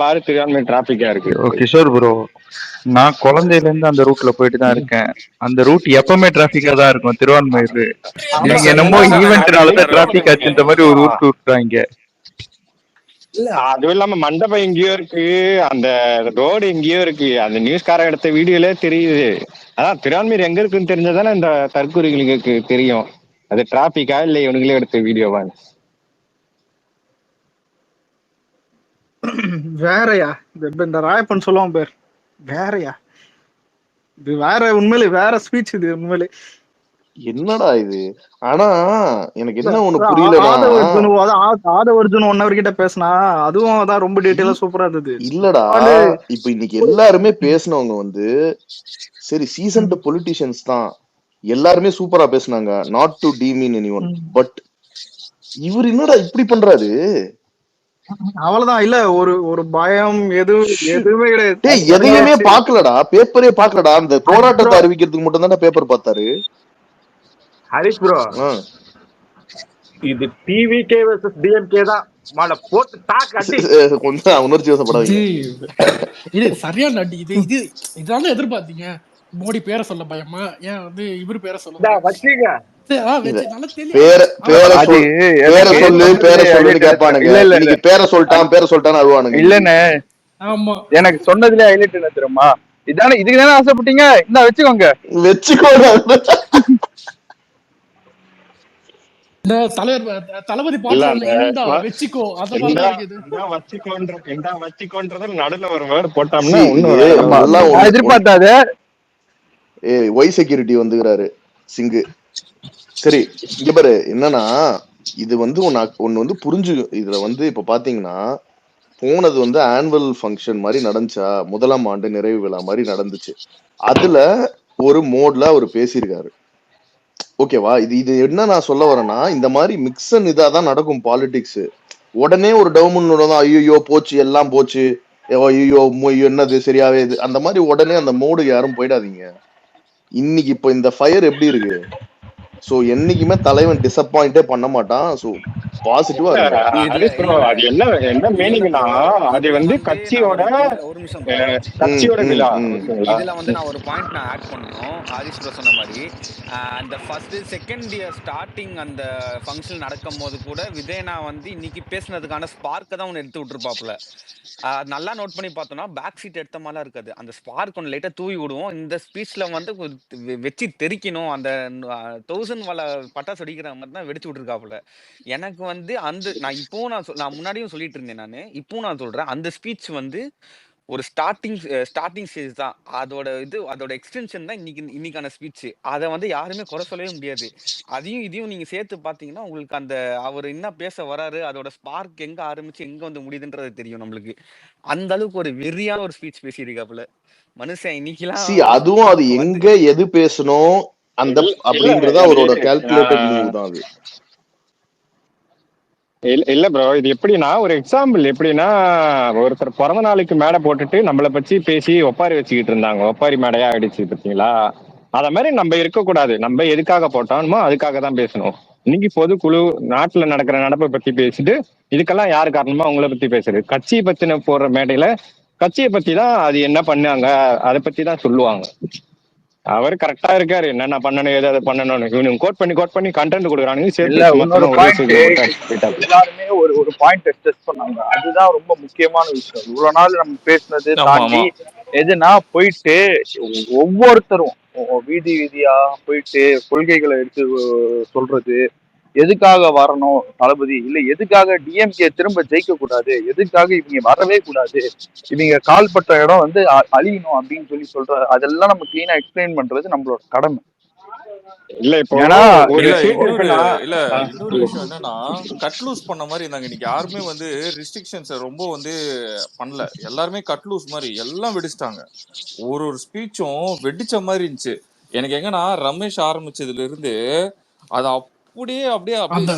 பாரு திருவான்மை டிராபிக்கா இருக்கு. கிஷோர் ப்ரோ, நான் குழந்தையில இருந்து அந்த ரூட்ல போயிட்டு தான் இருக்கேன். அந்த ரூட் எப்பவுமே டிராபிக்கா தான் இருக்கும் திருவான்மையூர். இவங்க என்னமோ ஈவெண்ட்னாலதான் டிராபிக் ஆச்சுன்ற மாதிரி ஒரு ரூட் விட்டுறாங்க. இல்ல அதுவும் இல்லாம மண்டபம் எங்கேயோ இருக்கு, அந்த ரோடு எங்கேயோ இருக்கு, அந்த நியூஸ்கார எடுத்த வீடியோல தெரியுது. அதான் திருவான்மையூர் எங்க இருக்குன்னு தெரிஞ்சதானே இந்த தற்கொலைகளுக்கு தெரியும் அது டிராபிக்கா இல்ல இவனுங்களே எடுத்த வீடியோவா. வேறயா இந்த ராயப்பன் சொல்லுவான் பேர் வேறயா, இது வேற, உண்மையிலே வேற ஸ்பீச் இது உண்மையிலே. என்னடா இது? ஆனா எனக்கு என்ன ஒண்ணு புரியலடா, ஆதவர்ஜுன் 1 hour கிட்ட பேசினா அதுவும் அதான் ரொம்ப டீடைலா சூப்பரா இருந்தது. இல்லடா இப்ப இன்னைக்கு எல்லாருமே பேசினவங்க வந்து சரி சீசன்ட் பொலிட்டிஷியன்ஸ் தான், எல்லாருமே சூப்பரா பேசினாங்க, not to demean anyone. But இவர் என்னடா இப்படி பண்றாரு? அவ்வளவுதான். இல்ல ஒரு ஒரு பயம் எதுவுமே கிடையாது. எதையுமே பாக்கலடா, பேப்பரே பாக்கலடா. அந்த போராட்டத்தை அறிவிக்கிறதுக்கு மட்டும் தானே பேப்பர் பார்த்தாரு ஹரிஷ் ப்ரோ. இது டிவிகே வெர்சஸ் டிஎம்கே தான். மாட போட்டு தாக்க அடி. கொஞ்சம் உணர்ச்சி வசப்படாதீங்க. இது சரியான அடி. இது இதால எதிர்பார்த்தீங்க. மோடி பேரை சொல்ல பயமா? ஏன் வந்து இவரு பேரை சொல்ல வச்சீங்க? எனக்கு சொன்னதுல ஹைலைட் என்ன தெரியுமா? இதானே இதுக்கு தானே ஆசைப்பட்டீங்க, இந்த வச்சுக்கோங்க வச்சுக்கோங்க. தளபதி வச்சுக்கோ நடுல ஒரு வேர்டு போட்டோம்னா எதிர்பார்த்தாத ஒய் செக்யூரிட்டி வந்துக்கிறாரு சிங்கு. சரி இங்க பாரு, என்னன்னா இது வந்து ஒன்னு வந்து புரிஞ்சு, இதுல வந்து இப்ப பாத்தீங்கன்னா போனது வந்து ஆனுவல் ஃபங்க்ஷன் மாதிரி நடந்துச்சா, முதலாம் ஆண்டு நிறைவு விழா மாதிரி நடந்துச்சு. அதுல ஒரு மோட்ல அவர் பேசியிருக்காரு, ஓகேவா? இது என்ன நான் சொல்ல வரேன்னா, இந்த மாதிரி மிக்சன் இதாதான் நடக்கும் பாலிடிக்ஸ். உடனே ஒரு டவுன் ஐயோ போச்சு எல்லாம் போச்சு, ஐயோ என்னது சரியாவே இது, அந்த மாதிரி உடனே அந்த மோடு யாரும் போயிடாதீங்க. இன்னைக்கு இப்ப இந்த ஃபயர் எப்படி இருக்கு? சோ என்னைக்குமே தலைவன் டிசப்பாயிண்டே பண்ண மாட்டான். சோ பாசிட்டிவா அது என்ன மீனிங்னா, அது வந்து கட்சியோட விழா. இதுல வந்து நான் ஒரு பாயிண்ட் நான் ஆட் பண்ணணும். ஹரிஷ் ப்ரோ சொன்ன மாதிரி அந்த ஃபர்ஸ்ட் செகண்ட் இயர் ஸ்டார்டிங் அந்த ஃபங்க்ஷன் நடக்கும் போது கூட விஜயனா வந்து இன்னைக்கு பேசுனதுக்கான ஸ்பார்க்கை தான் ஒன்று எடுத்து விட்டுருப்பாப்புல. நல்லா நோட் பண்ணி பார்த்தோம்னா பேக் சீட் எடுத்த மாதிரிலாம் இருக்காது, அந்த ஸ்பார்க் ஒன்று லைட்டாக தூவி விடுவோம். இந்த ஸ்பீச்ல வந்து வச்சு தெரிக்கணும், அந்த 1000 வலை பட்டாசு வெடிக்கிற மாதிரி தான் வெடிச்சு விட்டுருக்காப்புல. எனக்கு வந்து அந்த நான் முன்னாடியும் சொல்லிட்டு இருந்தேன், நான் இப்பவும் நான் சொல்றேன், அந்த ஸ்பீச் வந்து ஒரு ஸ்டார்டிங் ஸ்டேஜ் தான். அதோட எக்ஸ்டென்ஷன் தான் இன்னைக்கான ஸ்பீச். அதை வந்து யாருமே குறை சொல்லவே முடியாது. இதையும் நீங்க சேர்த்து பாத்தீங்கன்னா உங்களுக்கு அந்த அவர் என்ன பேச வராரு, அதோட ஸ்பார்க் எங்க ஆரம்பிச்சு எங்க வந்து முடியுதுன்றது தெரியும் நம்மளுக்கு. அந்த அளவுக்கு ஒரு வெறியான ஒரு ஸ்பீச் பேசியிருக்காப்புல மனுஷன் இன்னைக்கெல்லாம். அதுவும் அது எங்க எது பேசணும் அந்த அப்படிங்கறது அவரோட கால்குலேட்டட் மூவ் தான் அது. இல்ல ப்ரோ, இது எப்படின்னா ஒரு எக்ஸாம்பிள் எப்படின்னா, ஒருத்தர் பிறந்த நாளுக்கு மேடை போட்டுட்டு நம்மளை பத்தி பேசி ஒப்பாரி வச்சுக்கிட்டு இருந்தாங்க, ஒப்பாரி மேடையா ஆயிடுச்சு பாத்தீங்களா? அத மாதிரி நம்ம இருக்கக்கூடாது. நம்ம எதுக்காக போட்டோமோ அதுக்காக தான் பேசணும். இன்னைக்கு பொதுக்குழு நாட்டுல நடக்கிற நடப்பை பத்தி பேசிட்டு இதுக்கெல்லாம் யாரு காரணமா அவங்கள பத்தி பேசுறது? கட்சியை பத்தின போடுற மேடையில கட்சியை பத்தி தான் அது என்ன பண்ணாங்க அதை பத்தி தான் சொல்லுவாங்க. அவர் கரெக்டா இருக்காரு, என்னென்ன பண்ணணும் ஏதாவது பண்ணணும். இவனுக்கு கோட் பண்ணி கண்டென்ட் கொடுக்குறானுங்க. எல்லாருமே ஒரு பாயிண்ட் டெஸ்ட் பண்ணாங்க, அதுதான் ரொம்ப முக்கியமான விஷயம். இவ்வளவு நாள் நம்ம பேசினது தாண்டி எதுனா போயிட்டு ஒவ்வொருத்தரும் வீதி வீதியா போயிட்டு கொள்கைகளை எடுத்து சொல்றது, எதுக்காக வரணும் தளபதி, இல்ல எதுக்காக டிஎம்கே திரும்ப ஜெயிக்க கூடாது, எதுக்காக இவங்க வரவே கூடாது, இவங்க கால்பட்ட இடம் வந்து அழியணும் அப்படின்னு சொல்ற, அதெல்லாம் நம்ம கிளீனா எக்ஸ்பிளைன் பண்றது நம்மளோட கடமை. இல்ல இப்போ இன்னொரு விஷயம் என்னன்னா, கட் லூஸ் பண்ண மாதிரி இருந்தாங்க இன்னைக்கு. யாருமே வந்து ரெஸ்ட்ரிக்ஷன்ஸ் ரொம்ப வந்து பண்ணல, எல்லாருமே கட் லூஸ் மாதிரி எல்லாம் வெடிச்சிட்டாங்க. ஒரு ஸ்பீச்சும் வெடிச்ச மாதிரி இருந்துச்சு. எனக்கு எங்கன்னா ரமேஷ் ஆரம்பிச்சதுல இருந்து அது அப்படியே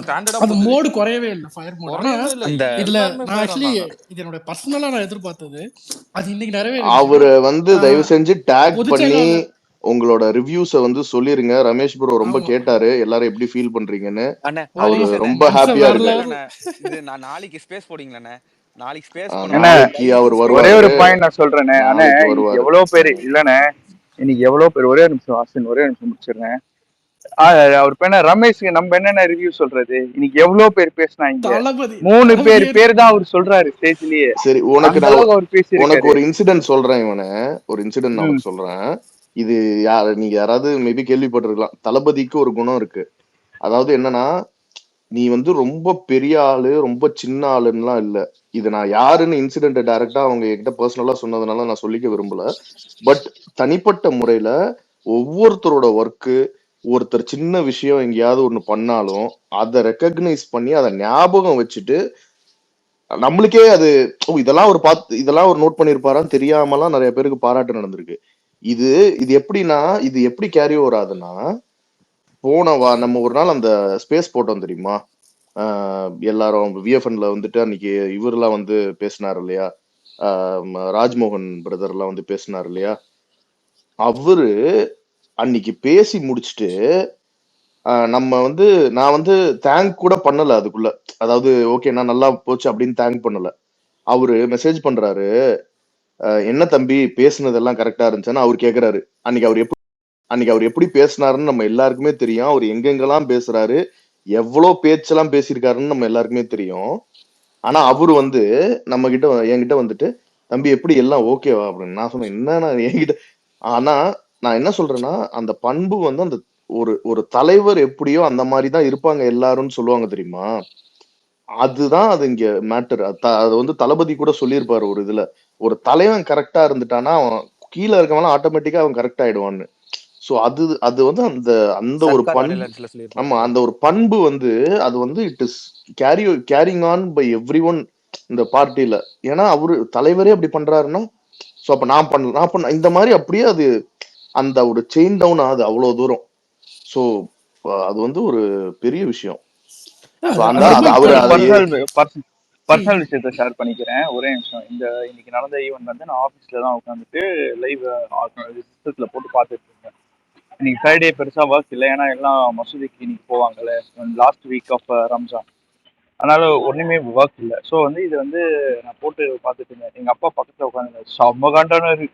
ஸ்டாண்டர்டா அந்த மோடு குறையவே இல்ல, ஃபயர் மோட். இதுல நான் ஆக்சுவலி இது என்னோட பர்சனலா நான் எதிர்பார்த்தது, அது இன்னைக்கு நிறையவே. அவரு வந்து தயவு செஞ்சு டேக் பண்ணி உங்களோட ரிவ்யூஸ வந்து சொல்லிருங்க. ரமேஷ் ப்ரோ ரொம்ப கேட்டாரு எல்லாரும் எப்படி ஃபீல் பண்றீங்கன்னு. அவரு ரொம்ப ஹாப்பியா இருக்காரு. இது நான் நாளைக்கு ஸ்பேஸ் போடுங்களேண்ணே, நாளைக்கு ஸ்பேஸ் அண்ணே பண்ணுவோம். நாளைக்கு அவர் ஒரே வருவாரு, ஒரு பாயிண்ட் நான் சொல்றேனே அண்ணே, நாளைக்கு இன்னைக்கு வருவாரு. எவ்வளவு பேரு இல்லண்ணே, இன்னைக்கு எவ்வளவு பேர், ஒரே நிமிஷம் அஸ்வின், ஒரே நிமிஷம் முடிச்சிடுறேன். அவர் பேர் என்ன, ரமேஷ், நம்ம என்னென்ன ரிவ்யூ சொல்றது, இன்னைக்கு எவ்வளவு பேர் பேசினாங்க, தளபதி 3 தளபதியே பேர் தான் அவர் சொல்றாரு ஸ்டேஜ்லயே. சரி, உனக்கு அந்த நான் அளவுக்கு அவர் உனக்கு பேசியிருக்காரு. ஒரு இன்சிடென்ட் சொல்றேன். ஒரு இன்சிடென்ட் நான் ம் உனக்கு சொல்றேன். இது நீங்க யாராவது மேபி கேள்விப்பட்டிருக்கலாம். தளபதிக்கு ஒரு குணம் இருக்கு. அதாவது என்னன்னா, நீ வந்து ரொம்ப பெரிய ஆளு, ரொம்ப சின்ன ஆளுன்னுலாம் இல்ல. இது நான் யாருன்னு இன்சிடென்ட் டைரக்டா அவங்க என்கிட்ட பர்சனலா சொன்னதுனால நான் சொல்லிக்க விரும்பல. பட் தனிப்பட்ட முறையில ஒவ்வொருத்தரோட ஒர்க்கு, ஒருத்தர் சின்ன விஷயம் எங்கேயாவது ஒண்ணு பண்ணாலும் அதை ரெக்கக்னைஸ் பண்ணி அதை ஞாபகம் வச்சுட்டு, நம்மளுக்கே அது இதெல்லாம் ஒரு இதெல்லாம் ஒரு நோட் பண்ணிருப்பாரான்னு தெரியாமலாம் நிறைய பேருக்கு பாராட்டு நடந்திருக்கு. இது இது எப்படின்னா, இது எப்படி கேரி ஓவர் ஆகுதுன்னா, நம்ம ஒரு நாள் அந்த ஸ்பேஸ் போட்டோம் தெரியுமா? எல்லாரும் விஎஃப்என்ல வந்துட்டு அன்னைக்கு இவரெல்லாம் வந்து பேசினார் இல்லையா, ராஜ்மோகன் பிரதர் எல்லாம் வந்து பேசினார் இல்லையா, அவரு அன்னைக்கு பேசி முடிச்சுட்டு நம்ம வந்து நான் வந்து தேங்க் கூட பண்ணல அதுக்குள்ள. அதாவது ஓகே நான் நல்லா போச்சு அப்படின்னு தேங்க் பண்ணல. அவரு மெசேஜ் பண்றாரு, என்ன தம்பி பேசுனதெல்லாம் கரெக்டா இருந்துச்சுன்னு அவர் கேக்குறாரு. அன்னைக்கு அவர் எப்படி பேசினாருன்னு நம்ம எல்லாருக்குமே தெரியும். அவர் எங்கெங்கெல்லாம் பேசுறாரு, எவ்வளவு பேச்செல்லாம் பேசியிருக்காருன்னு நம்ம எல்லாருக்குமே தெரியும். ஆனா அவரு வந்து என்கிட்ட வந்துட்டு, தம்பி எப்படி எல்லாம் ஓகேவா அப்படின்னு. நான் சொன்னேன், என்ன என்கிட்ட. ஆனா நான் என்ன சொல்றேன்னா, அந்த பண்பு வந்து அந்த ஒரு தலைவர் எப்படியோ அந்த மாதிரிதான் இருப்பாங்க எல்லாரும் சொல்லுவாங்க தெரியுமா. அதுதான் அது இங்க மேட்டர். அது வந்து தளபதி கூட சொல்லியிருப்பாரு ஒரு இதுல, ஒரு தலைவன் கரெக்டா இருந்துட்டானா அவன் கீழே இருக்கவன் ஆட்டோமேட்டிக்கா அவன் கரெக்ட் ஆயிடுவான்னு. சோ அது வந்து அந்த அந்த ஒரு சர்க்கார் பண்பு. வாரியலன்ஸ்ல ஆமா, சொல்லியிருப்பாரு. அந்த ஒரு பண்பு வந்து அது வந்து it is carrying on by every one இந்த பார்ட்டில. ஏன்னா அவரு தலைவரே அப்படி பண்றாருன்னா, சோ அப்ப நான் பண்ண இந்த மாதிரி அப்படியே அது அந்த ஒரு செயின் டவுன் ஆகுது அவ்வளவு தூரம். சோ அது வந்து ஒரு பெரிய விஷயம். So, அது அது ரொம்ப அவரு ஒரு important. பர்சனல் விஷயத்த ஷேர் பண்ணிக்கிறேன், ஒரே நிமிஷம். இன்னைக்கு நடந்த ஈவெண்ட் வந்து நான் ஆஃபீஸ்ல தான் உட்காந்துட்டு லைவ் சிஸ்டத்துல போட்டு பார்த்துட்டு இருந்தேன். இன்னைக்கு ஃப்ரைடே பெருசா ஒர்க் இல்லை, ஏன்னா எல்லாம் மசூதிக்கு இன்னைக்கு போவாங்கல்ல, லாஸ்ட் வீக் ஆஃப் ரம்ஜான். அதனால ஒண்ணுமே ஒர்க் இல்லை. ஸோ வந்து இது வந்து நான் போட்டு பார்த்துட்டு இருந்தேன். எங்க அப்பா பக்கத்துல உட்காந்து செம்ம காண்டானாரு,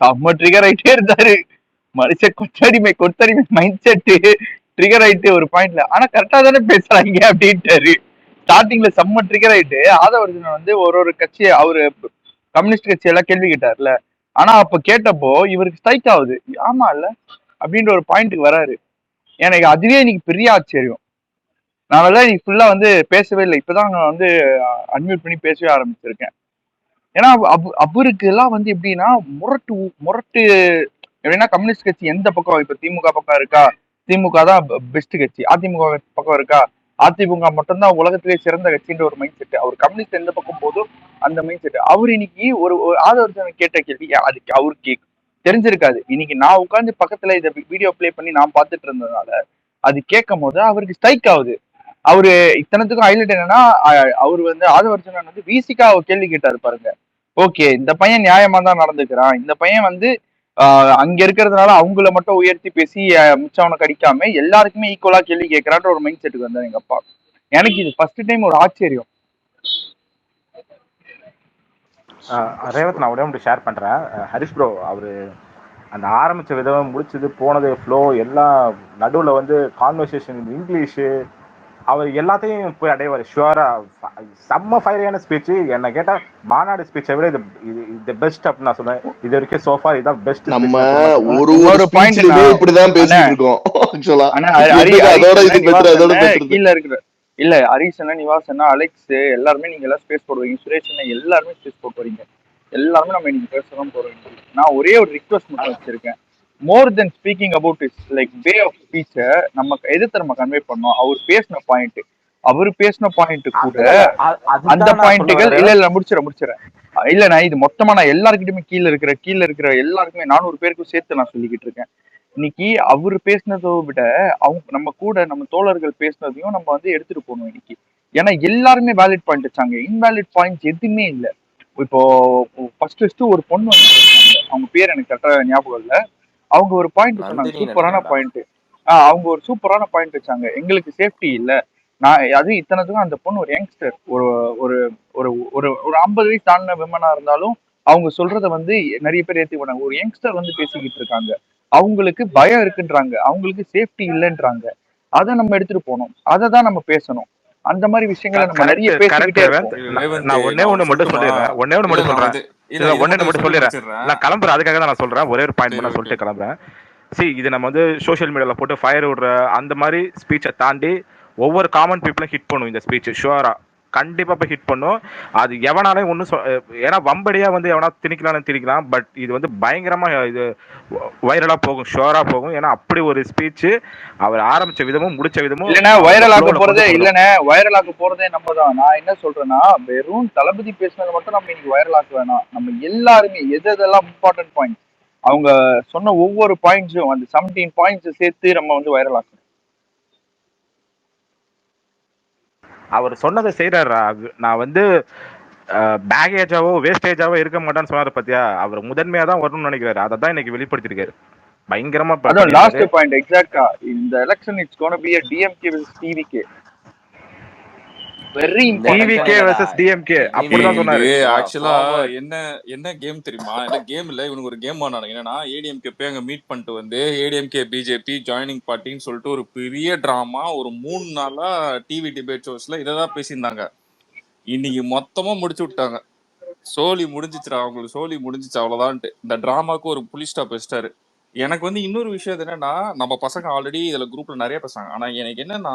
செம்ம ட்ரிகர் ஆயிட்டே இருந்தாரு. மனுஷன் கொத்தடிமை மைண்ட் செட் ட்ரிகர் ஆயிட்டு ஒரு பாயிண்ட்ல. ஆனா கரெக்டா தானே பேசுறாங்க அப்படின்ட்டாரு. ஸ்டார்டிங்ல செம்ம ட்ரிகர் ஆயிட்டு ஆதவர்ஜுனன் வந்து ஒரு கட்சி, அவரு கம்யூனிஸ்ட் கட்சி எல்லாம் கேள்வி கேட்டார்ல. ஆனா அப்ப கேட்டப்போ இவருக்கு ஸ்ட்ரைக் ஆகுது, ஆமா இல்ல அப்படின்ற ஒரு பாயிண்ட்டுக்கு வராரு. எனக்கு அதுவே இன்னைக்கு பெரிய ஆச்சரியம். நான் இன்னைக்கு ஃபுல்லா வந்து பேசவே இல்லை, இப்பதான் நான் வந்து அன்மியூட் பண்ணி பேசவே ஆரம்பிச்சிருக்கேன். ஏன்னா அவருக்கு எல்லாம் வந்து எப்படின்னா முரட்டு எப்படின்னா, கம்யூனிஸ்ட் கட்சி எந்த பக்கம், இப்ப திமுக பக்கம் இருக்கா, திமுக தான் பெஸ்ட் கட்சி, அதிமுக பக்கம் இருக்கா, அதிமுக மட்டும்தான் உலகத்திலே சிறந்த கட்சின்ற ஒரு மைண்ட் செட். அவர் கம்யூனிஸ்ட் எந்த பக்கம் போதும் அந்த மைண்ட் செட். அவர் இன்னைக்கு ஒரு ஆதவர்ஜுனன் கேட்ட கேள்வி அதுக்கு அவருக்கு தெரிஞ்சிருக்காது. இன்னைக்கு நான் உட்காந்து பக்கத்துல இதை வீடியோ பிளே பண்ணி நான் பார்த்துட்டு இருந்ததுனால அது கேட்கும் போது அவருக்கு ஸ்ட்ரைக் ஆகுது. அவரு இத்தனத்துக்கும் ஹைலைட் என்னன்னா, அவரு வந்து ஆதவர்ஜுனன் வந்து விசிகா கேள்வி கேட்டாரு பாருங்க. ஓகே, இந்த பையன் நியாயமா தான் நடந்துக்கிறான், இந்த பையன் வந்து அங்க இருக்கிறதுனால அவங்கள மட்டும் உயர்த்தி பேசி மிச்சவனை கடிக்காம எல்லாருக்குமே ஈக்குவலா கேள்வி கேட்கறான்ற ஒரு மைண்ட் செட்டுக்கு வந்தாரு எங்க அப்பா. எனக்கு இது ஃபர்ஸ்ட் டைம் ஒரு ஆச்சரியம். ரேவத், நான் உடனே ஷேர் பண்றேன். ஹரிஷ் ப்ரோ அவரு அந்த ஆரம்பிச்ச விதம், முடிச்சது, போனது, ஃப்ளோ எல்லாம் நடுவுல வந்து கான்வர்சேஷன் இங்கிலீஷு, அவர் எல்லாத்தையும் போய் அடைவார் ஷுவரா. செம்ம ஃபயரியான ஸ்பீச். என்ன கேட்டா மாநாடு ஸ்பீச்சை விட இது பெஸ்ட் அப்படின்னு நான் சொல்லுவேன். இது வரைக்கும் சோஃபா இதான் பெஸ்ட். நம்ம ஒரு பாயிண்ட்லயே இப்படிதான் பேசிட்டு இருக்கோம் ஆக்சுவலா. அதோட இது பெட்டர், அதோட பெட்டர். கீழ இருக்கிற இல்ல ஹரிஷ் அண்ணா, நிவாஸ் அண்ணா, அலெக்ஸ் எல்லாருமே நீங்க எல்லாம் ஸ்பேஸ் போடுவீங்க, சுரேஷ் அண்ணா எல்லாருமே ஸ்பேஸ் போட்டு வரீங்க, எல்லாருமே நம்ம இன்னைக்கு பேசதான் போறோம். நான் ஒரே ஒரு ரிக்வஸ்ட் மட்டும் வச்சிருக்கேன். More then speaking about is like way of ஸ்பீச்சை நம்ம எதிர்த்து நம்ம கன்வே பண்ணோம். அவர் பேசின பாயிண்ட் கூட அந்த பாயிண்ட்டுகள் இல்ல முடிச்சிடறேன். இல்ல நான் இது மொத்தமா நான் எல்லாருக்கிட்டுமே கீழே இருக்கிற எல்லாருக்குமே 400 பேருக்கும் சேர்த்து நான் சொல்லிக்கிட்டு இருக்கேன். இன்னைக்கு அவரு பேசினதை விட நம்ம கூட நம்ம தோழர்கள் பேசினதையும் நம்ம வந்து எடுத்துட்டு போகணும் இன்னைக்கு. ஏன்னா எல்லாருமே வேலிட் பாயிண்ட் வச்சாங்க, இன்வேலிட் பாயிண்ட்ஸ் எதுவுமே இல்லை. இப்போ ஃபர்ஸ்ட் ஒரு பொண்ணு வந்து பேசினாங்க, அவங்க பேர் எனக்கு கரெக்டா ஞாபகம் இல்லை. அவங்க ஒரு பாயிண்ட் சொன்னாங்க, சூப்பரான பாயிண்ட். அவங்க ஒரு சூப்பரான பாயிண்ட் வச்சாங்க. எங்களுக்கு சேஃப்டி இல்லை, நான் அது இத்தனத்துக்கும் அந்த பொண்ணு ஒரு யங்ஸ்டர், ஒரு ஒரு ஒரு ஒரு ஒரு 50 வயசு தாண்டின விமனா இருந்தாலும் அவங்க சொல்றத வந்து நிறைய பேர் ஏத்துக்க மாட்டாங்க. ஒரு யங்ஸ்டர் வந்து பேசிக்கிட்டு இருக்காங்க, அவங்களுக்கு பயம் இருக்குன்றாங்க, அவங்களுக்கு சேஃப்டி இல்லைன்றாங்க. அதை நம்ம எடுத்துட்டு போகணும், அதை தான் நம்ம பேசணும். அந்த மாதிரி விஷயங்களை நம்ம நிறைய கரெக்ட் கரெக்ட் பேசிக்கிட்டே ரேவந்த். இருப்போம். ரேவந்த் நான் ஒன்னே நான் ஒண்ணு ஒண்ணு மட்டும் சொல்லட்டுமா? சொல்லிடுறேன், ஒன்னே ஒண்ணு இல்ல மட்டும் நான் சொல்றேன். இது இல்ல இல்ல இதை ஒன்னே மட்டும் மட்டும் சொல்லி சொல்லிடுறேன். முடிச்சிடுறேன். நான் கிளம்புறேன், அதுக்காக தான் நான் சொல்றேன். ஒரே ஒரு பாயிண்ட் சரி மட்டும் நான் ஓகே. சொல்லிட்டு கிளம்புறேன். இது நம்ம வந்து சோஷியல் மீடியால போட்டு ஃபயர் விடுற அந்த மாதிரி ஸ்பீச்சை தாண்டி ஒவ்வொரு காமன் பீப்புளும் ஹிட் பண்ணும் இந்த ஸ்பீச். ஷுவரா கண்டிப்பா போய் ஹிட் பண்ணும். அது எவனாலே ஒன்றும் ஏன்னா வம்படியா வந்து எவனா திணிக்கலாம்னு திணிக்கலாம். பட் இது வந்து பயங்கரமா இது வைரலா போகும், ஷுவரா போகும். ஏன்னா அப்படி ஒரு ஸ்பீச் அவர் ஆரம்பிச்ச விதமும் முடிச்ச விதமும் இல்லைன்னா அந்த வைரல் ஆக்க ஃப்ளோல போறதே கொண்டு போயிடும். இல்லைண்ணே, வைரல் ஆக்க போறதே நம்ம தான். நான் என்ன சொல்றேன்னா, வெறும் தளபதி பேசினதை மட்டும் நம்ம இன்னைக்கு வைரல் ஆக்க வேணாம். நம்ம எல்லாருமே எதெல்லாம் இம்பார்ட்டன்ட் பாயிண்ட், அவங்க சொன்ன ஒவ்வொரு பாயிண்ட்ஸும் அந்த 17 பாயிண்ட்ஸ் சேர்த்து நம்ம வந்து வைரல் ஆக்கணும். அவர் சொன்னதை செய்யறாரா? நான் வந்து பேகேஜாவோ வேஸ்டேஜாவோ இருக்க மாட்டான்னு சொன்னாரு பாத்தியா, அவர் முதன்மையா தான் வரணும்னு நினைக்கிறாரு. அதை தான் இன்னைக்கு வெளிப்படுத்திருக்காரு. பயங்கரமா அதான் லாஸ்ட் பண்ணியிருக்காரு. பாயிண்ட் எக்ஸாக்டா. இந்த election it's gonna be a DMK versus TVK. Very இந்த இம்பார்ட்டன்ட் எலெக்ஷன் டிவிகே பாயிண்ட். இல்லடா, வெர்சஸ் டிஎம்கே நீ அப்படிதான் இது சொன்னாரு. ஆக்சுவலா ஃபார்வர்ட். என்ன என்ன கேம் தெரியுமா? என்ன கேம் இல்ல, இவனுக்கு ஒரு கேம் ஆனாங்க. என்னன்னா ஏடிஎம்கே போய் அங்க மீட் பண்ணிட்டு வந்து ஏடிஎம்கே பிஜேபி ஜாயினிங் பார்ட்டின்னு சொல்லிட்டு ஒரு பெரிய டிராமா ஒரு 3 நாளா டிவி டிபேட் ஷோஸ்ல இதை தான் பேசியிருந்தாங்க. இன்னைக்கு மொத்தமா முடிச்சு விட்டாங்க. சோலி முடிஞ்சிச்சுடா, அவங்களுக்கு சோலி முடிஞ்சிச்சு அவ்வளவுதான்ட்டு இந்த டிராமாக்கு ஒரு புலி ஸ்டாப் வச்சிட்டாரு. எனக்கு வந்து இன்னொரு விஷயம் என்னன்னா, நம்ம பசங்க ஆல்ரெடி இதுல குரூப்ல நிறைய பேசுறாங்க. ஆனா எனக்கு என்னன்னா,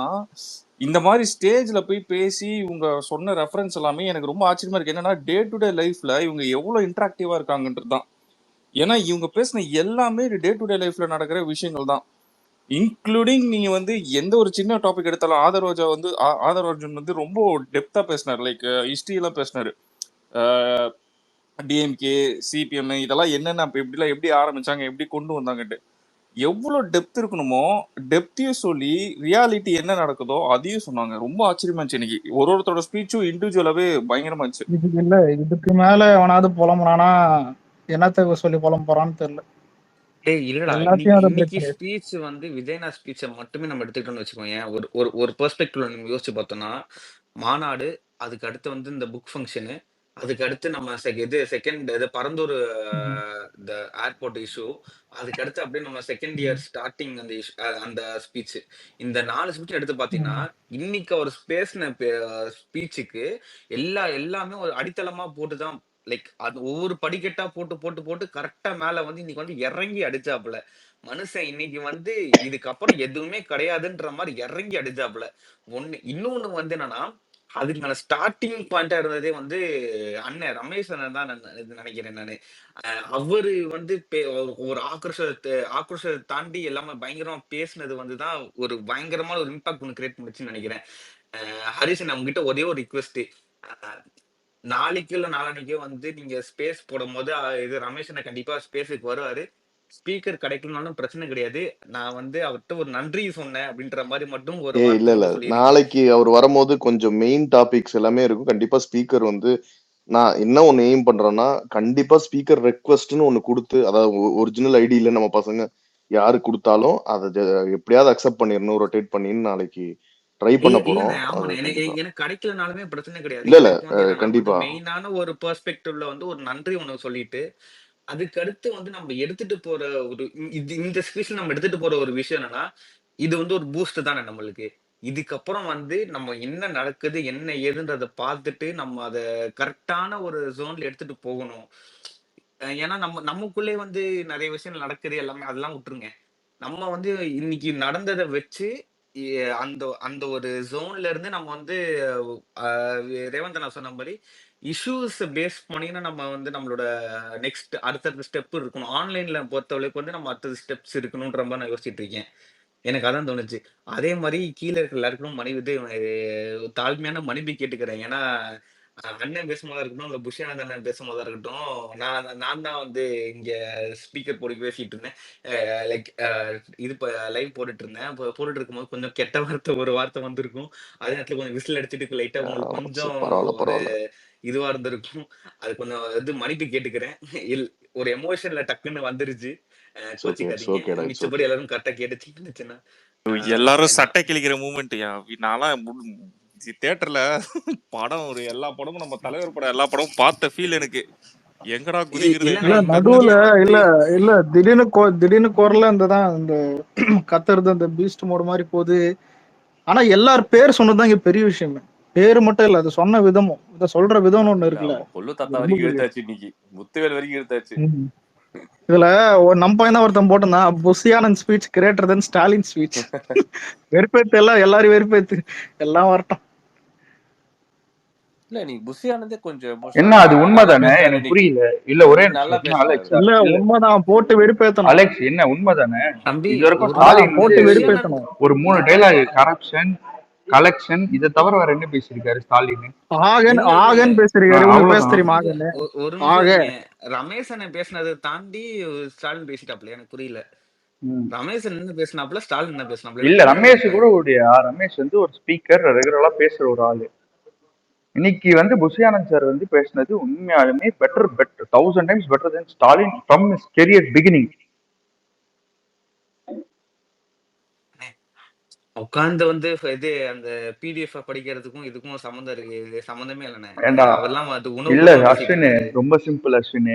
இந்த மாதிரி ஸ்டேஜ்ல போய் பேசி இவங்க சொன்ன ரெஃபரன்ஸ் எல்லாமே எனக்கு ரொம்ப ஆச்சரியமா இருக்கு. என்னன்னா டே டு டே லைஃப்ல இவங்க எவ்வளவு இன்டராக்டிவா இருக்காங்கன்றது தான். ஏன்னா இவங்க பேசின எல்லாமே டே டு டே லைஃப்ல நடக்கிற விஷயங்கள் தான். இன்க்ளூடிங் நீங்க வந்து எந்த ஒரு சின்ன டாபிக் எடுத்தாலும் ஆதர் அர்ஜுன் வந்து ரொம்ப டெப்தா பேசினாரு. லைக் ஹிஸ்டரி எல்லாம் பேசினாரு. டிஎம்கே சிபிஎம் இதெல்லாம் என்னென்ன எப்படிலாம் எப்படி ஆரம்பிச்சாங்க, எப்படி கொண்டு வந்தாங்கன்ட்டு எவ்வளவு டெப்த் இருக்கணுமோ டெப்த்தையும் சொல்லி ரியாலிட்டி என்ன நடக்குதோ அதையும் சொன்னாங்க. ரொம்ப ஆச்சரியமா இருந்துச்சு. இன்னைக்கு ஒருத்தரோட ஸ்பீச்சும் இண்டிவிஜுவலாவே பயங்கரமா இருந்துச்சு. இதுக்கு இல்ல, இதுக்கு மேல எவனாவது புலம்புறானா என்னத்த சொல்லி புலம்ப போறான்னு தெரியல. டேய் இல்லடா, எல்லாத்தையும் அதை இன்னைக்கு பிரச்சனை. ஸ்பீச் வந்து விஜயனா ஸ்பீச்சை மட்டுமே நம்ம எடுத்துக்கிட்டோம்னு வச்சுக்கோங்க. ஒரு ஒரு ஒரு பெர்ஸ்பெக்டிவ்ல நம்ம யோசிச்சு பார்த்தோம்னா, மாநாடு, அதுக்கு அடுத்து வந்து இந்த புக் ஃபங்க்ஷனு, அதுக்கு அடுத்து நம்ம இது செகண்ட் இது பரந்தூர் இந்த ஏர்போர்ட் இஷ்யூ, அதுக்கு அடுத்து அப்படியே நம்ம செகண்ட் இயர் ஸ்டார்டிங் அந்த அந்த ஸ்பீச், இந்த 4 ஸ்பீச் எடுத்து பார்த்தீங்கன்னா, இன்னைக்கு அவர் பேசின ஸ்பீச்சுக்கு எல்லாமே ஒரு அடித்தளமா போட்டு தான், லைக் அது ஒவ்வொரு படிக்கட்டா போட்டு போட்டு போட்டு கரெக்டா மேல வந்து இன்னைக்கு வந்து இறங்கி அடிச்சாப்புல. மனுஷன் இன்னைக்கு வந்து இதுக்கப்புறம் எதுவுமே கிடையாதுன்ற மாதிரி இறங்கி அடிச்சாப்புல. இன்னொன்னு வந்து என்னன்னா, அதுக்கான ஸ்டார்டிங் பாயிண்டா இருந்ததே வந்து அண்ணன் ரமேஷ் அண்ணன் தான் இது நினைக்கிறேன் நானு. அவரு வந்து ஒரு ஆக்ரோஷத்தை தாண்டி எல்லாமே பயங்கரமா பேசுனது வந்து தான் ஒரு பயங்கரமான ஒரு இம்பாக்ட் ஒன்று கிரியேட் பண்ணுச்சுன்னு நினைக்கிறேன். ஹரிசன் உங்ககிட்ட ஒரே ஒரு ரிக்வெஸ்ட், நாளைக்கு இல்ல நாளான்னைக்கோ வந்து நீங்க ஸ்பேஸ் போடும் போது இது ரமேஷ் அண்ணன் கண்டிப்பா ஸ்பேஸுக்கு வருவாரு. ஸ்பீக்கர் கிடைக்கலனாலும் பிரச்சனை கிடையாது, நான் வந்து அவர்கிட்ட ஒரு நன்றி சொன்னேன் அப்படின்ற மாதிரி மட்டும் ஒரு இல்ல வார்த்தை இல்ல மட்டும் சொல்லிருங்க. நாளைக்கு அவர் வரும்போது கொஞ்சம் மெயின் டாபிக்ஸ் எல்லாமே இருக்கும். கண்டிப்பா ஸ்பீக்கர் வந்து நான் என்ன ஒண்ணு எய்ம் பண்றேன்னா, கண்டிப்பா ஸ்பீக்கர் ரெக்வெஸ்ட்னு ஒண்ணு கொடுத்து, அதாவது ஒரிஜினல் ஐடியில நம்ம பசங்க யாரு கொடுத்தாலும் அதை எப்படியாவது அக்செப்ட் பண்ணிடணும், ரொட்டேட் பண்ணின்னு நாளைக்கு ட்ரை பண்ண போறோம். இல்லண்ணே, ஆமாண்ணே, அது எனக்கு கண்டிப்பா எனக்கு கிடைக்கலனாலுமே பிரச்சனை கிடையாது. இல்ல இல்ல எனக்கு வந்து என்னன்னா வந்து கண்டிப்பா மெயினான ஒரு பெர்ஸ்பெக்டிவ்ல வந்து ஒரு நன்றி ஒண்ணு சொல்லிட்டு, அதுக்கு அடுத்து வந்து நம்ம எடுத்துட்டு போற ஒரு இந்த ஸ்பீச் நம்ம எடுத்துட்டு போற ஒரு விஷயம் என்னன்னா, இது வந்து ஒரு பூஸ்ட் தானே நம்மளுக்கு. இதுக்கப்புறம் வந்து நம்ம என்ன நடக்குது என்ன ஏதுன்றத பார்த்துட்டு நம்ம அத கரெக்டான ஒரு ஜோன்ல எடுத்துட்டு போகணும். ஏன்னா நமக்குள்ளே வந்து நிறைய விஷயங்கள் நடக்குது எல்லாமே, அதெல்லாம் விட்டுருங்க. நம்ம வந்து இன்னைக்கு நடந்ததை வச்சு அந்த அந்த ஒரு ஜோன்ல இருந்து நம்ம வந்து ரேவந்த் நான் சொன்ன மாதிரி இஷ்யூஸ் பேஸ் பண்ணினா நம்ம வந்து நம்மளோட நெக்ஸ்ட் அடுத்தடுத்த ஸ்டெப் இருக்கணும். ஆன்லைன்ல பொறுத்தவரைக்கும் வந்து நம்ம அடுத்தது ஸ்டெப்ஸ் இருக்கணும்ன்ற மாதிரி நான் யோசிச்சுட்டு இருக்கேன். எனக்கு அதான் தோணுச்சு. அதே மாதிரி கீழே இருக்கிற எல்லாருக்கும் தாழ்மையான மன்னிப்பு கேட்டுக்கிறேன். ஏன்னா அண்ணன் பேசும்போதா இருக்கட்டும், இல்ல புஷ்யானந்த் அண்ணன் பேசும்போதா இருக்கட்டும், நான் தான் வந்து இங்க ஸ்பீக்கர் போட்டு பேசிட்டு இருந்தேன். லைக் இது லைவ் போட்டுட்டு இருந்தேன். அப்ப போட்டுட்டு இருக்கும்போது கொஞ்சம் கெட்ட வார்த்தை ஒரு வார்த்தை வந்திருக்கும். அதே நேரத்துல கொஞ்சம் விசில் அடிச்சுட்டு லைட்டா உங்களுக்கு கொஞ்சம் பரவாயில்ல ஒரு பரவாயில்ல. இதுவா இருந்திருக்கும். அது கொஞ்சம் இது மன்னிப்பு கேட்டுக்கிறேன். இல் ஒரு எமோஷன்ல டக்குன்னு வந்துருச்சு. கோச்சிக்காதீங்க. ஓகேடா, இட்ஸ் மிச்சபடி ஓகே. எல்லாரும் கரெக்டா கேட்டுச்சுன்னு இருந்துச்சுன்னா எல்லாரும் சட்டை கிழிக்கிற மூமெண்ட். நான்லாம் தியேட்டர்ல படம் எல்லா படமும் நம்ம தலைவர் படம் எல்லா படமும் பார்த்த ஃபீல் எனக்கு. எங்கடா குதிக்கிறது இல்லண்ணே இல்ல எங்கடா நடுவுல கண்ணுல இல்ல வந்து இல்ல திடீர்னு குரல்ல தான் இந்த கத்துறது அந்த பீஸ்ட் மோடு மாதிரி போகுது. ஆனா எல்லார் பேர் சொன்னதுதான் இங்க பெரிய விஷயமே. பேரு மட்டும் இல்ல, அது சொன்ன விதமும், இத சொல்ற விதம்னு ஒண்ணு இருக்குல்ல, ஆமா, கொள்ளு அது தாத்தா ரொம்ப வரைக்கும் பெரிய இழுத்தாச்சு, இன்னைக்கு முத்துவேல் வரைக்கும் இழுத்தாச்சு. ம். இதுல நம்ம பையன் தான் ஒருத்தன் போட்டிருந்தான், புஷியானந்த் speech greater than Stalin speech. வெறுப்பேத்து எல்லாரும் வெறுப்பேத்து எல்லாம் வரட்டும். இல்ல நீ புஷியானந்தே கொஞ்சம் என்ன எமோஷனலா அது நல்லா உண்மைதானே? பேசுறாரு எனக்கு இன்னைக்கு. புரியல. இல்ல ஒரே இன்னைக்கு நல்லா நிமிஷம் அலெக்ஸ். பேசுறாரு. இல்ல இல்ல உண்மைதான், போட்டு வெறுப்பேத்தணும். அலெக்ஸ் என்ன உண்மைதானே? தம்பி இது வரைக்கும் ஒரு ஸ்டாலின் வந்து போட்டு புஷியானந்த் வெறுப்பேத்தணும். ஒரு 3 இங்க டைலாக் பாருங்க. கரப்ஷன், கலெக்ஷன், இதை தவற வேற என்ன பேசியிருக்காரு ஸ்டாலின்? ஆகன் இல்ல இல்ல ஆகன் பேசுறீங்க, உங்களுக்கு பேச அவ்வளவுதான். தெரியுமா இல்ல ஆகன்னு? ஒரு ஆக நிமிஷம் நீங்க ரமேஷனை பேசினதை தாண்டி ஸ்டாலின் பேசிட்டாப்ல, எனக்கு புரியல. ம். ரமேஷன் என்ன பேசினாப்ல, ஸ்டாலின் என்ன பேசினாப்ல, இல்ல எனக்கு புரியல. ரமேஷ் கூட ரமேஷ் வந்து ஒரு ஸ்பீக்கர், ரெகுலரா பேசுற ஒரு ஆளு. இன்னைக்கு வந்து புஷியானந்த் சார் வந்து பேசினது உண்மையாலுமே better 1000 times better then Stalin from his career beginning. உட்கார்ந்து வந்து இது அந்த பிடிஎஃப் படிக்கிறதுக்கும் இதுக்கும் சம்மந்தம் இருக்கு, சம்மந்தமே இல்லைண்ணே. ஏண்டா அவர்லாம் அது இல்ல உணவுபூர்வமா பேசிட்டு அஸ்வின், இருந்தாரு. ரொம்ப சிம்பிள் அஸ்வின்.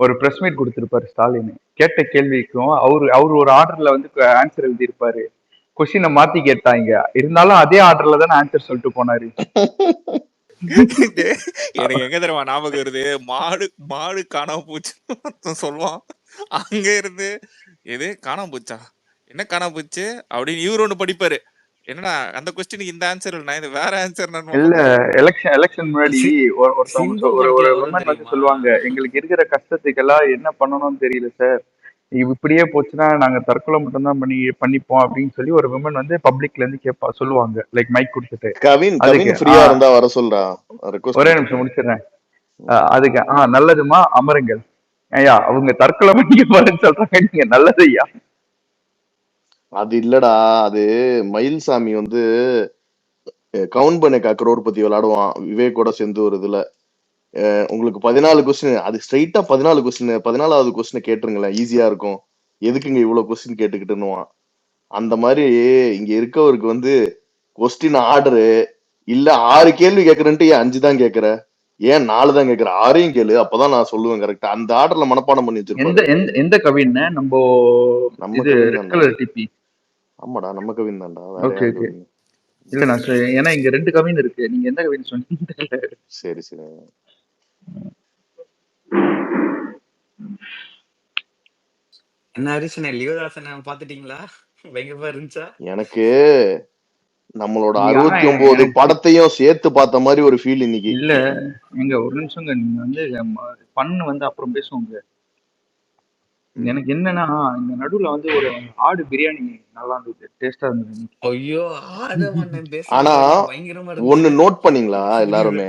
ஒரு பிரஸ் மீட் கொடுத்திருப்பாரு ஸ்டாலின். கேட்ட கேள்விக்கும் அவரு ஒரு ஆர்டர்ல வந்து ஆன்சர் எழுதியிருப்பாரு. கொஸ்டினை மாத்தி கேட்டாங்க, இருந்தாலும் அதே ஆர்டர்ல தானே ஆன்சர் சொல்லிட்டு போனாரு. எனக்கு எங்க தெரியுமா ஞாபகம் வருது, மாடு மாடு காணாம போச்சு சொல்லுவான். அங்க இருந்து எது காணாம போச்சா, என்ன காணாம போச்சு அப்படின்னு இவரு ஒண்ணு படிப்பாரு. என்னடா அந்த கொஸ்டினுக்கு இந்த ஆன்சர் இல்ல, இது வேற ஆன்சர். இல்ல எலெக்ஷன் முன்னாடி ஒருத்தவங்க சிம்பு ஒரு படத்துல வரும் விமன் வந்து தெரியுமா? சொல்லுவாங்க, எங்களுக்கு இருக்கிற கஷ்டத்துக்கெல்லாம் என்ன பண்ணணும்னு தெரியல சார், இப்படியே போச்சுன்னா நாங்க தற்கொலை மட்டும்தான் பண்ணிப்போம் அப்படின்னு சொல்லி ஒரு விமன் வந்து பப்ளிக்ல இருந்து சொல்லுவாங்க, லைக் மைக் கொடுத்துட்டு. கவின் அதுக்கு ஃப்ரீயா இருந்தா வர சொல்றா, ரெக்வஸ்ட் ஒரே நிமிஷம் முடிச்சிடுறேன். அதுக்கு நல்லதுமா அமருங்கள். ஐயா அவங்க தற்கொலை பண்ணிக்க போறேன்னு சொல்றாங்க, நீங்க நல்லது ஐயா. அது இல்லடா, அது மயில்சாமி வந்து கவுண்ட் பண்ண கரோர்பதி விளையாடுவான் விவேக்கோட சேர்ந்து ஒரு இதுல. உங்களுக்கு 14 கொஸ்டின், அது ஸ்ட்ரைட்டா 14 கொஸ்டின், 14வது கொஸ்டின் கேட்டுருங்களேன், ஈஸியா இருக்கும். எதுக்குங்க இவ்வளவு கொஸ்டின் கேட்டுக்கிட்டுன்னுவான். அந்த மாதிரி இங்க இருக்கவருக்கு வந்து கொஸ்டின் ஆர்டரு இல்ல, 6 கேள்வி கேட்கறேன்ட்டு ஏன் 5 தான் கேட்கற, ஏன் 4 தான் கேட்கற, 6ஐயும் கேளு, அப்பதான் நான் சொல்லுவேன் கரெக்டா. அந்த ஆர்டர்ல மனப்பாடம் பண்ணி வச்சிருப்பாரு. எந்த கவின்? நம்ம இது ரெட் கலர் டிபி. ஆமாடா, நம்ம கவின் தான்டா, வேற ஓகே யாரு ஓகே. கவின்? இல்ல நான் ஏன்னா இங்க 2 கவின் இருக்கு, நீங்க எந்த கவின் சொன்னீங்க? சரி சரி. என்ன ஹரிசனே, லியோதாசனை பாத்துட்டீங்களா? பயங்கரமா இருந்துச்சா? எனக்கு நம்மளோட 69 படத்தையும் சேர்த்து பார்த்த மாதிரி ஒரு ஃபீல் இன்னைக்கு. இல்ல எங்க ஒரு நிமிஷங்க, நீங்க வந்து பண்ணு வந்து அப்புறம் பேசுவோங்க. எனக்கு என்னன்னா இந்த நடுவுல வந்து ஒரு ஆடு பிரியாணி நல்லா இருந்தது, டேஸ்டா இருந்தது. ஐயோ ஆனா ஒண்ணு நோட் பண்ணீங்களா எல்லாருமே,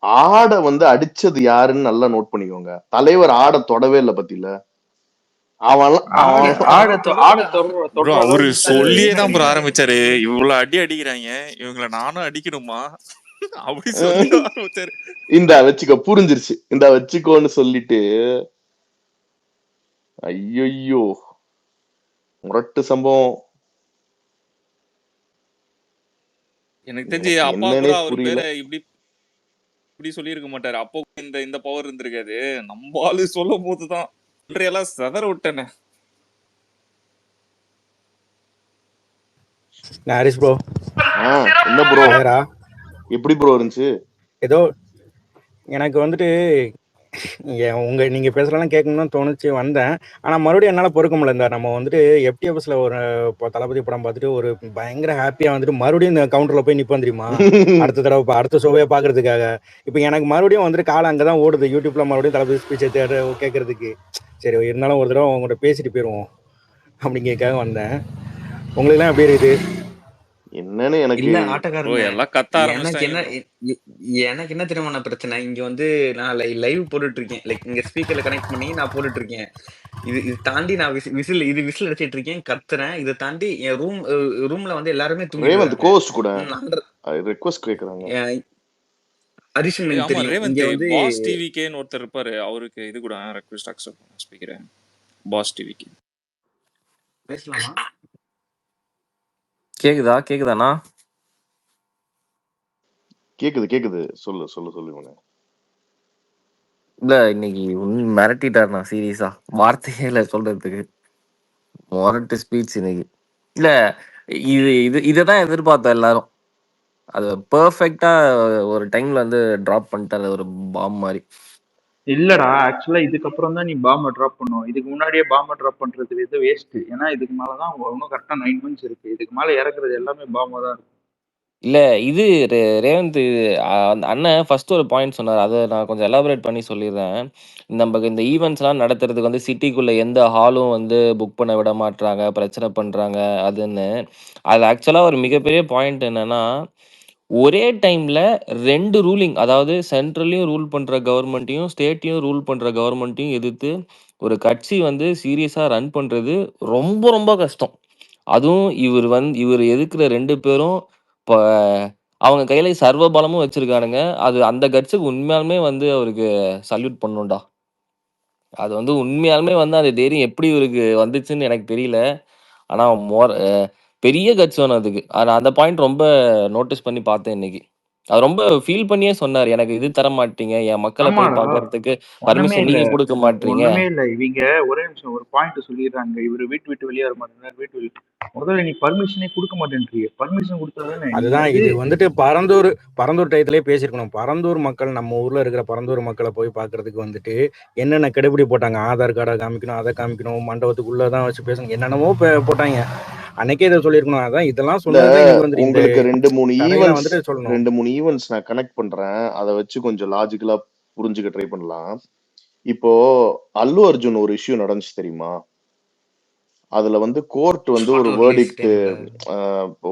ஆடை வந்து அடிச்சது யாருன்னு நல்லா நோட் பண்ணிக்கோங்க. தலைவர் ஆடை தொடவே இல்லை பத்தியில. அவரு சொல்லியேதான் ப்ரோ ஆரம்பிச்சாரு, இவ்வளவு அடி அடிக்கிறாங்க இவங்களை நானும் அடிக்கணுமா அப்படி சொல்லி ஆரம்பிச்சாரு. இந்த வச்சுக்கோ, புரிஞ்சிருச்சு, இந்த வச்சுக்கோன்னு சொல்லிட்டு. ஐயோ முரட்டு சம்பவம். எனக்கு தெரிஞ்சு அப்பா கூட அவர் பேரை இப்படி சொல்லியிருக்க மாட்டாரு. அப்போ இந்த பவர் இருந்திருக்காது. நம்ம ஆளு சொல்லும் போதுதான் எல்லாம் செதற விட்டேனே. ஹாரிஸ் ப்ரோ, என்ன ப்ரோ, எப்படி ப்ரோ இருந்துச்சு? ஏதோ எனக்கு வந்துட்டு நீங்க பேசலாம் கேட்கணும்னு தோணுச்சு வந்தேன். ஆனா மறுபடியும் என்னால பொறுக்க முடியல. நம்ம வந்துட்டு FTFSல ஒரு தளபதி படம் பார்த்துட்டு ஒரு பயங்கர ஹாப்பியா வந்துட்டு மறுபடியும் இந்த கவுண்டர்ல போய் நிப்போம் தெரியுமா, அடுத்த தடவை அடுத்த ஷோவே பாக்குறதுக்காக. இப்ப எனக்கு மறுபடியும் வந்துட்டு காலம் அங்கதான் ஓடுது, யூடியூப்ல மறுபடியும் தளபதி ஸ்பீச்சை கேட்கறதுக்கு. சரி, இருந்தாலும் ஒரு தடவை உங்கள்கிட்ட பேசிட்டு போயிருவோம் அப்படிங்கிறதுக்காக வந்தேன். உங்களுக்கு எல்லாம் எப்படி இருக்குது? என்னன்னு எனக்கு இல்ல ப்ரோ ஆட்டக்காரங்க எல்லாம் கத்த எனக்கு என்ன ஆரம்பிச்சிட்டாங்க ப்ரோ. எனக்கு என்ன தெரியுமா பிரச்சனை இங்க வந்து நான் லைவ் போட்டுட்டு இருக்கேன். லைக் இங்க ஸ்பீக்கர்ல கனெக்ட் பண்ணி நான் போட்டுட்டு இருக்கேன். இது தாண்டி நான் விசில் அடிச்சிட்டு இருக்கேன், கத்துறேன். இதை தாண்டி என் ரூம்ல வந்து எல்லாருமே ரேவந்த் தூங்கிடுறாங்க. கோஸ்ட் கூட நான் ரெக்வஸ்ட் கேக்குறாங்க. ஹரிஷன் ஆமா தெரியும் ரேவந்த் இங்க வந்து பாஸ் டிவிகேன்னு ஒருத்தர் இருப்பாரு, அவருக்கு இது கூட ரெக்வெஸ்ட் அக்செப்ட் பண்ண ஸ்பீக்கர் பாஸ் டிவிகே. பேசலாமா? கேக்குதாண்ணா? கேக்குது சொல்லு இவனை. இல்ல இன்னைக்கு மிரட்டிட்டாருண்ணா சீரியஸா, வார்த்தையே இல்ல சொல்றதுக்கு. மொரட்டு ஸ்பீச் இன்னைக்கு. இல்ல இதைதான் எதிர்பார்த்தோம் எல்லாரும். அது பெர்ஃபெக்டா ஒரு டைம்ல வந்து டிராப் பண்ணிட்டாரு, ஒரு பாம் மாதிரி. இல்லடா, ஆக்சுவலா இதுக்கப்புறம் தான் நீ பாம்பை ட்ராப் பண்ணுவோம். இதுக்கு முன்னாடியே பாம்பை ட்ராப் பண்றது இது வேஸ்ட். ஏன்னா இதுக்கு மேலதான் இன்னும் கரெக்டா 9 months இருக்கு. இதுக்கு மேல இறக்குறது எல்லாமே பாம்பா தான் இருக்கும். இல்ல இது ரேவந்த் அந்த அண்ணன் ஃபர்ஸ்ட் ஒரு பாயிண்ட் சொன்னார், அதை நான் கொஞ்சம் எலாபரேட் பண்ணி சொல்லிடுறேன். நம்ம இந்த ஈவெண்ட்ஸ்லாம் நடத்துறதுக்கு வந்து சிட்டிக்குள்ள எந்த ஹாலும் வந்து புக் பண்ண விட மாட்றாங்க, பிரச்சனை பண்றாங்க அதுன்னு. அது ஆக்சுவலா ஒரு மிகப்பெரிய பாயிண்ட் என்னன்னா, ஒரே டைம்ல 2 ரூலிங், அதாவது சென்ட்ரலையும் ரூல் பண்ற கவர்மெண்ட்டையும் ஸ்டேட்டையும் ரூல் பண்ற கவர்மெண்ட்டையும் எதிர்த்து ஒரு கட்சி வந்து சீரியஸா ரன் பண்றது ரொம்ப ரொம்ப கஷ்டம். அதுவும் இவர் எதுக்குற 2 பேரும் இப்போ அவங்க கையில சர்வ பலமும் வச்சிருக்கானுங்க. அது அந்த கட்சிக்கு உண்மையாலுமே வந்து அவருக்கு சல்யூட் பண்ணும்டா. அது வந்து உண்மையாலுமே வந்து அந்த தைரியம் எப்படி இவருக்கு வந்துச்சுன்னு எனக்கு தெரியல. ஆனா பெரிய கட்சி வேணும் அதுக்கு. அந்த பாயிண்ட் ரொம்ப நோட்டீஸ் பண்ணி பார்த்தேன் இன்னைக்கு. அது ரொம்ப ஃபீல் பண்ணியே சொன்னார், எனக்கு இது தர மாட்டீங்க, என் மக்களை போய் ஆமாடா, பார்க்கறதுக்கு ஒண்ணுமே பர்மிஷன் இல்ல நீங்க கொடுக்க மாட்டீங்க. ஒண்ணுமே இல்ல. இவங்க ஒரே நிமிஷம் ஒரு பாயிண்ட் சொல்லிடுறாங்க, இவரு வீட்டு விட்டு வெளியே வர மாட்டேங்கிறார். முதல்ல நீ பர்மிஷனே கொடுக்க மாட்டேன்றீங்க. பர்மிஷன் கொடுத்தாதானே நீ அதுதான் வந்து இது வந்துட்டு பரந்தூர் டயத்திலே பேசியிருக்கணும். பரந்தூர் மக்கள், நம்ம ஊர்ல இருக்கிற பரந்தூர் மக்களை போய் பார்க்கறதுக்கு வந்துட்டு என்னென்ன கெடுபிடி போட்டாங்க. ஆதார் கார்டை காமிக்கணும், அதை காமிக்கணும், மண்டபத்துக்குள்ளதான் வச்சு பேசணும், என்னென்னமோ போட்டாங்க. அன்னைக்கே இதை சொல்லியிருக்கணும். அதான் இதெல்லாம் சொன்னதுதான் இன்னைக்கு வந்துட்டு இந்த உங்களுக்கு 2-3 கதைகளை வந்துட்டு சொல்லணும். 2-3 ஈவெண்ட்ஸ் நான் கனெக்ட் பண்றேன், அதை வச்சு கொஞ்சம் லாஜிக்கலா புரிஞ்சுக்க ட்ரை பண்ணலாம். இப்போ அல்லு அர்ஜுன் ஒரு இஷ்யூ நடந்துச்சு தெரியுமா? அதுல வந்து கோர்ட் வந்து ஒரு வேர்டிக்ட்,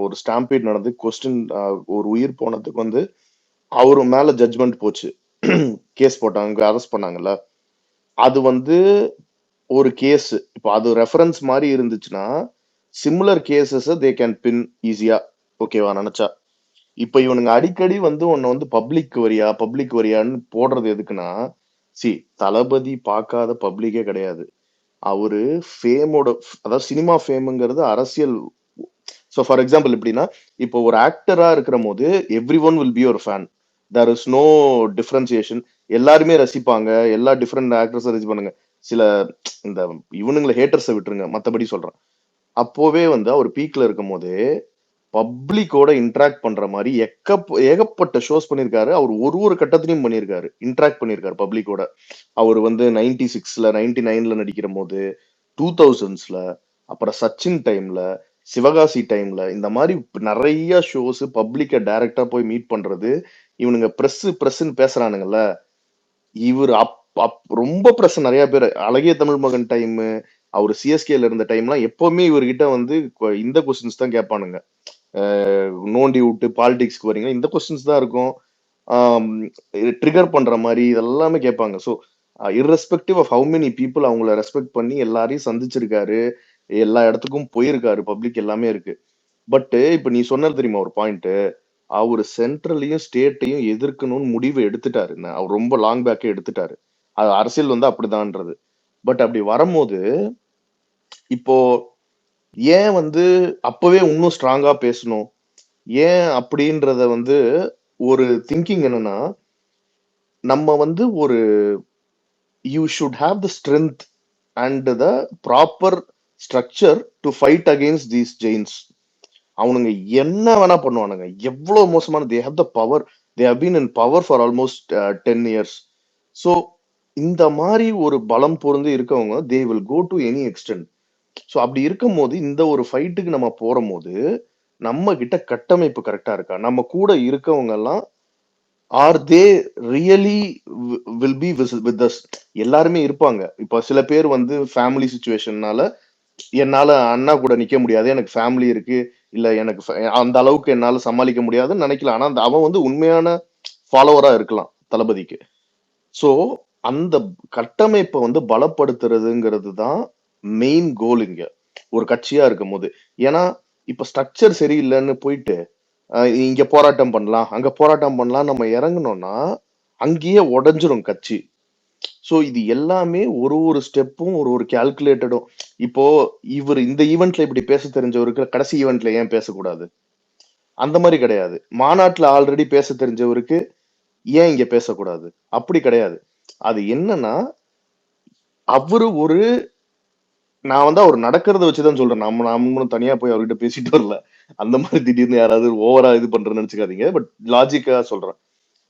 ஒரு ஸ்டாம்பீட் நடந்து கொஸ்டின், ஒரு உயிர் போனதுக்கு வந்து அவரு மேல ஜட்ஜ்மெண்ட் போச்சு. கேஸ் போட்டாங்க, அரெஸ்ட் பண்ணாங்கல்ல. அது வந்து ஒரு கேஸ். இப்போ அது ரெஃபரன்ஸ் மாதிரி இருந்துச்சுன்னா சிமிலர் கேசஸ் தே கேன் பின் ஈஸியா, ஓகேவா நினைச்சா. இப்ப இவனுங்க அடிக்கடி வந்து உன்னை வந்து பப்ளிக் வரியான்னு போடுறது எதுக்குன்னா, தளபதி பார்க்காத பப்ளிக்கே கிடையாது. அவரு ஃபேமோட, அதாவது சினிமா ஃபேமுங்கிறது அரசியல். ஸோ ஃபார் எக்ஸாம்பிள் எப்படின்னா, இப்போ ஒரு ஆக்டரா இருக்கிற போது எவ்ரி ஒன் வில் பி ஒரு fan. There is no differentiation. எல்லாருமே ரசிப்பாங்க, எல்லா டிஃப்ரெண்ட் ஆக்டர்ஸும் ரசிப்பானுங்க. சில இந்த இவனுங்களை ஹேட்டர்ஸை விட்டுருங்க, மற்றபடி சொல்றேன். அப்போவே வந்து அவர் பீக்ல இருக்கும் போதே பப்ளிக்கோட இன்ட்ராக்ட் பண்ற மாதிரி ஏகப்பட்ட ஷோஸ் பண்ணியிருக்காரு. அவர் ஒரு கட்டத்திலையும் பண்ணியிருக்காரு, இன்ட்ராக்ட் பண்ணியிருக்காரு பப்ளிக்கோட. அவர் வந்து 96ல 99ல நடிக்கிற போது, 2000ஸ்ல, அப்புறம் சச்சின் டைம்ல, சிவகாசி டைம்ல, இந்த மாதிரி நிறைய ஷோஸ் பப்ளிக்கை டைரக்டா போய் மீட் பண்றது. இவனுங்க பிரஸ்ன்னு பேசுறானுங்கல்ல, இவர் ரொம்ப பிரஸ். நிறைய பேர் அழகிய தமிழ் மகன் டைம், அவர் சிஎஸ்கேல இருந்த டைம்லாம் எப்பவுமே இவர்கிட்ட வந்து இந்த கொஸ்டின்ஸ் தான் கேட்பானுங்க. நோண்டி விட்டு பாலிடிக்ஸ்க்கு வரீங்க, இந்த கொஸ்டின்ஸ் தான் இருக்கும். ட்ரிகர் பண்ற மாதிரி இதெல்லாமே கேட்பாங்க. So irrespective of how many people அவங்கள ரெஸ்பெக்ட் பண்ணி எல்லாரையும் சந்திச்சிருக்காரு, எல்லா இடத்துக்கும் போயிருக்காரு, பப்ளிக் எல்லாமே இருக்கு. பட் இப்ப நீ சொன்னது தெரியுமா ஒரு பாயிண்ட், அவர் சென்ட்ரலையும் ஸ்டேட்டையும் எதிர்க்கணும்னு முடிவு எடுத்துட்டாரு. அவர் ரொம்ப லாங் பேக்கே எடுத்துட்டாரு. அது அரசியல் வந்து அப்படிதான்றது. பட் அப்படி வரும்போது இப்போ ஏன் வந்து அப்பவே இன்னும் ஸ்ட்ராங்கா பேசணும், ஏன் அப்படின்றத வந்து ஒரு திங்கிங் என்னன்னா, நம்ம வந்து ஒரு you should have the strength and the proper structure to fight against these giants. அவனுங்க என்ன வேணா பண்ணுவானுங்க, எவ்வளவு மோசமான, they have the power, they have been in power for almost 10 years. So இந்த மாதிரி ஒரு பலம் பொருந்து இருக்கவங்க they will go to any extent. So அப்படி இருக்கும் போது இந்த ஒரு ஃபைட்டுக்கு நம்ம போற போது நம்ம கிட்ட கட்டமைப்பு கரெக்டா இருக்கா, நம்ம கூட இருக்கவங்க எல்லாம் are they really will be with us. எல்லாருமே இருப்பாங்க. இப்போ சில பேர் வந்து ஃபேமிலி சுச்சுவேஷன்னால என்னால அண்ணா கூட நிக்க முடியாது, எனக்கு ஃபேமிலி இருக்கு, இல்ல எனக்கு அந்த அளவுக்கு என்னால சமாளிக்க முடியாதுன்னு நினைக்கலாம். ஆனா அவன் வந்து உண்மையான ஃபாலோவரா இருக்கலாம் தளபதிக்கு. சோ அந்த கட்டமைப்பை வந்து பலப்படுத்துறதுங்கிறது தான் மெயின் கோல் இங்க ஒரு கட்சியா இருக்கும் போது. ஏன்னா இப்ப ஸ்ட்ரக்சர் சரியில்லைன்னு போயிட்டு இங்க போராட்டம் பண்ணலாம் அங்க போராட்டம் பண்ணலாம் நம்ம இறங்கணும்னா அங்கேயே உடைஞ்சிரும் கட்சி. சோ இது எல்லாமே ஒரு ஸ்டெப்பும் ஒரு கால்குலேட்டடும். இப்போ இவர் இந்த ஈவெண்ட்ல இப்படி பேச தெரிஞ்சவருக்கு கடைசி ஈவெண்ட்ல ஏன் பேசக்கூடாது? அந்த மாதிரி கிடையாது. மாநாட்டுல ஆல்ரெடி பேச தெரிஞ்சவருக்கு ஏன் இங்க பேசக்கூடாது? அப்படி கிடையாது. அது என்னன்னா அவரு ஒரு நான் வந்து அவர் நடக்கிறத வச்சுதான் சொல்றேன். நம்மளும் தனியா போய் அவர்கிட்ட பேசிட்டு வரல. அந்த மாதிரி திடீர்னு யாராவது ஓவரா இது பண்றேன்னு நினைச்சுக்காதீங்க. பட் லாஜிக்கா சொல்றேன்.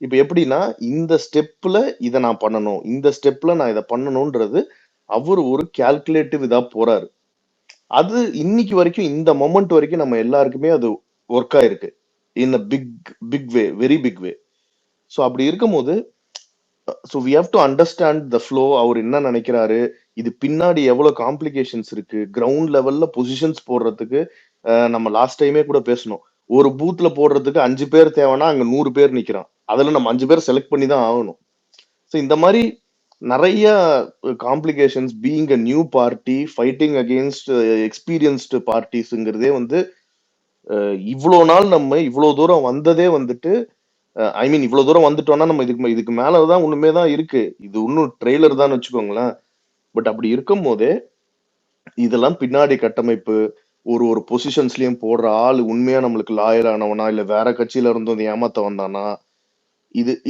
இப்ப எப்படின்னா இந்த ஸ்டெப்ல இதை நான் பண்ணணும், இந்த ஸ்டெப்ல நான் இதை பண்ணணும்ன்றது அவர் ஒரு கால்குலேட்டிவ் இதா போறாரு. அது இன்னைக்கு வரைக்கும் இந்த மொமெண்ட் வரைக்கும் நம்ம எல்லாருக்குமே அது ஒர்க் ஆயிருக்கு in a big way, very big way. So அப்படி இருக்கும்போது so we have to understand the flow. அவர் என்ன நினைக்கிறாரு, இது பின்னாடி எவ்வளவு காம்ப்ளிகேஷன்ஸ் இருக்கு, கிரவுண்ட் லெவல்ல பொசிஷன்ஸ் போடுறதுக்கு. நம்ம லாஸ்ட் டைமே கூட பேசணும், ஒரு பூத்ல போடுறதுக்கு 5 பேர் தேவைன்னா அங்க 100 பேர் நிக்கிறான். அதுல நம்ம 5 பேர் செலக்ட் பண்ணி தான் ஆகணும். ஸோ இந்த மாதிரி நிறைய complications being a new party fighting against experienced பார்ட்டிஸ்ங்கிறதே வந்து இவ்வளோ நாள் நம்ம இவ்வளோ தூரம் வந்ததே வந்துட்டு ஐ மீன் இவ்வளவு தூரம் வந்துட்டோம்னா நம்ம இதுக்கு மேலதான் ஒண்ணுமே தான் இருக்கு. இது இன்னும் ட்ரெய்லர் தான் வச்சுக்கோங்களேன். பட் அப்படி இருக்கும் போதே இதெல்லாம் பின்னாடி கட்டமைப்பு, ஒரு பொசிஷன்ஸ்லயும் போடுற ஆள் உண்மையா நம்மளுக்கு லாயல் ஆனவனா இல்ல வேற கட்சியில இருந்து வந்து ஏமாத்த வந்தானா,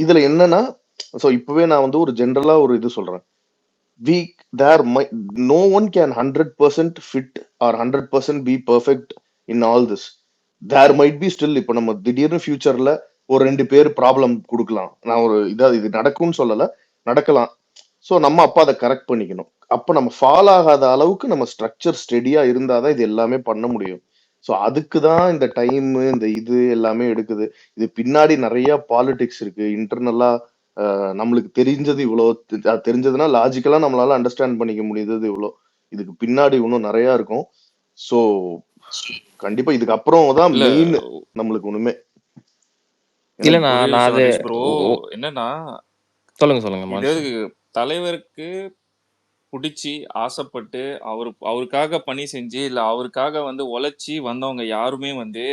இதுல என்னன்னா சோ இப்பவே நான் வந்து ஒரு ஜென்ரலா ஒரு இது சொல்றேன். we there might no one can 100% fit or 100% be perfect in all this. there might be still இப்ப நம்ம திடீர்னு ஃபியூச்சர்ல ஒரு 2 பேர் ப்ராப்ளம் கொடுக்கலாம். நான் ஒரு இது நடக்கும்னு சொல்லல, நடக்கலாம். ஸோ நம்ம அப்ப அதை கரெக்ட் பண்ணிக்கணும். அப்ப நம்ம ஃபாலோ ஆகாத அளவுக்கு நம்ம ஸ்ட்ரக்சர் ஸ்டெடியா இருந்தாதான் இது எல்லாமே பண்ண முடியும். ஸோ அதுக்கு தான் இந்த டைம் இந்த இது எல்லாமே எடுக்குது. இது பின்னாடி நிறைய பாலிடிக்ஸ் இருக்கு இன்டர்னலா. நம்மளுக்கு தெரிஞ்சது இவ்வளோ, தெரிஞ்சதுன்னா லாஜிக்கலா நம்மளால அண்டர்ஸ்டாண்ட் பண்ணிக்க முடியுது இவ்வளோ. இதுக்கு பின்னாடி இன்னும் நிறைய இருக்கும். ஸோ கண்டிப்பா இதுக்கு அப்புறம் தான் இல்ல மெயின் நம்மளுக்கு ஒண்ணுமே. இல்ல எனக்கு நான் ஒரே நான் விஷயம் அது ஹரிஷ் ப்ரோ, என்னன்னா சொல்லுங்க இது மான்சூன். தலைவருக்கு பிடிச்சி ஆசைப்பட்டு அவருக்காக பணி செஞ்சு இல்ல அவருக்காக வந்து உழைச்சி வந்தவங்க யாருமே வந்து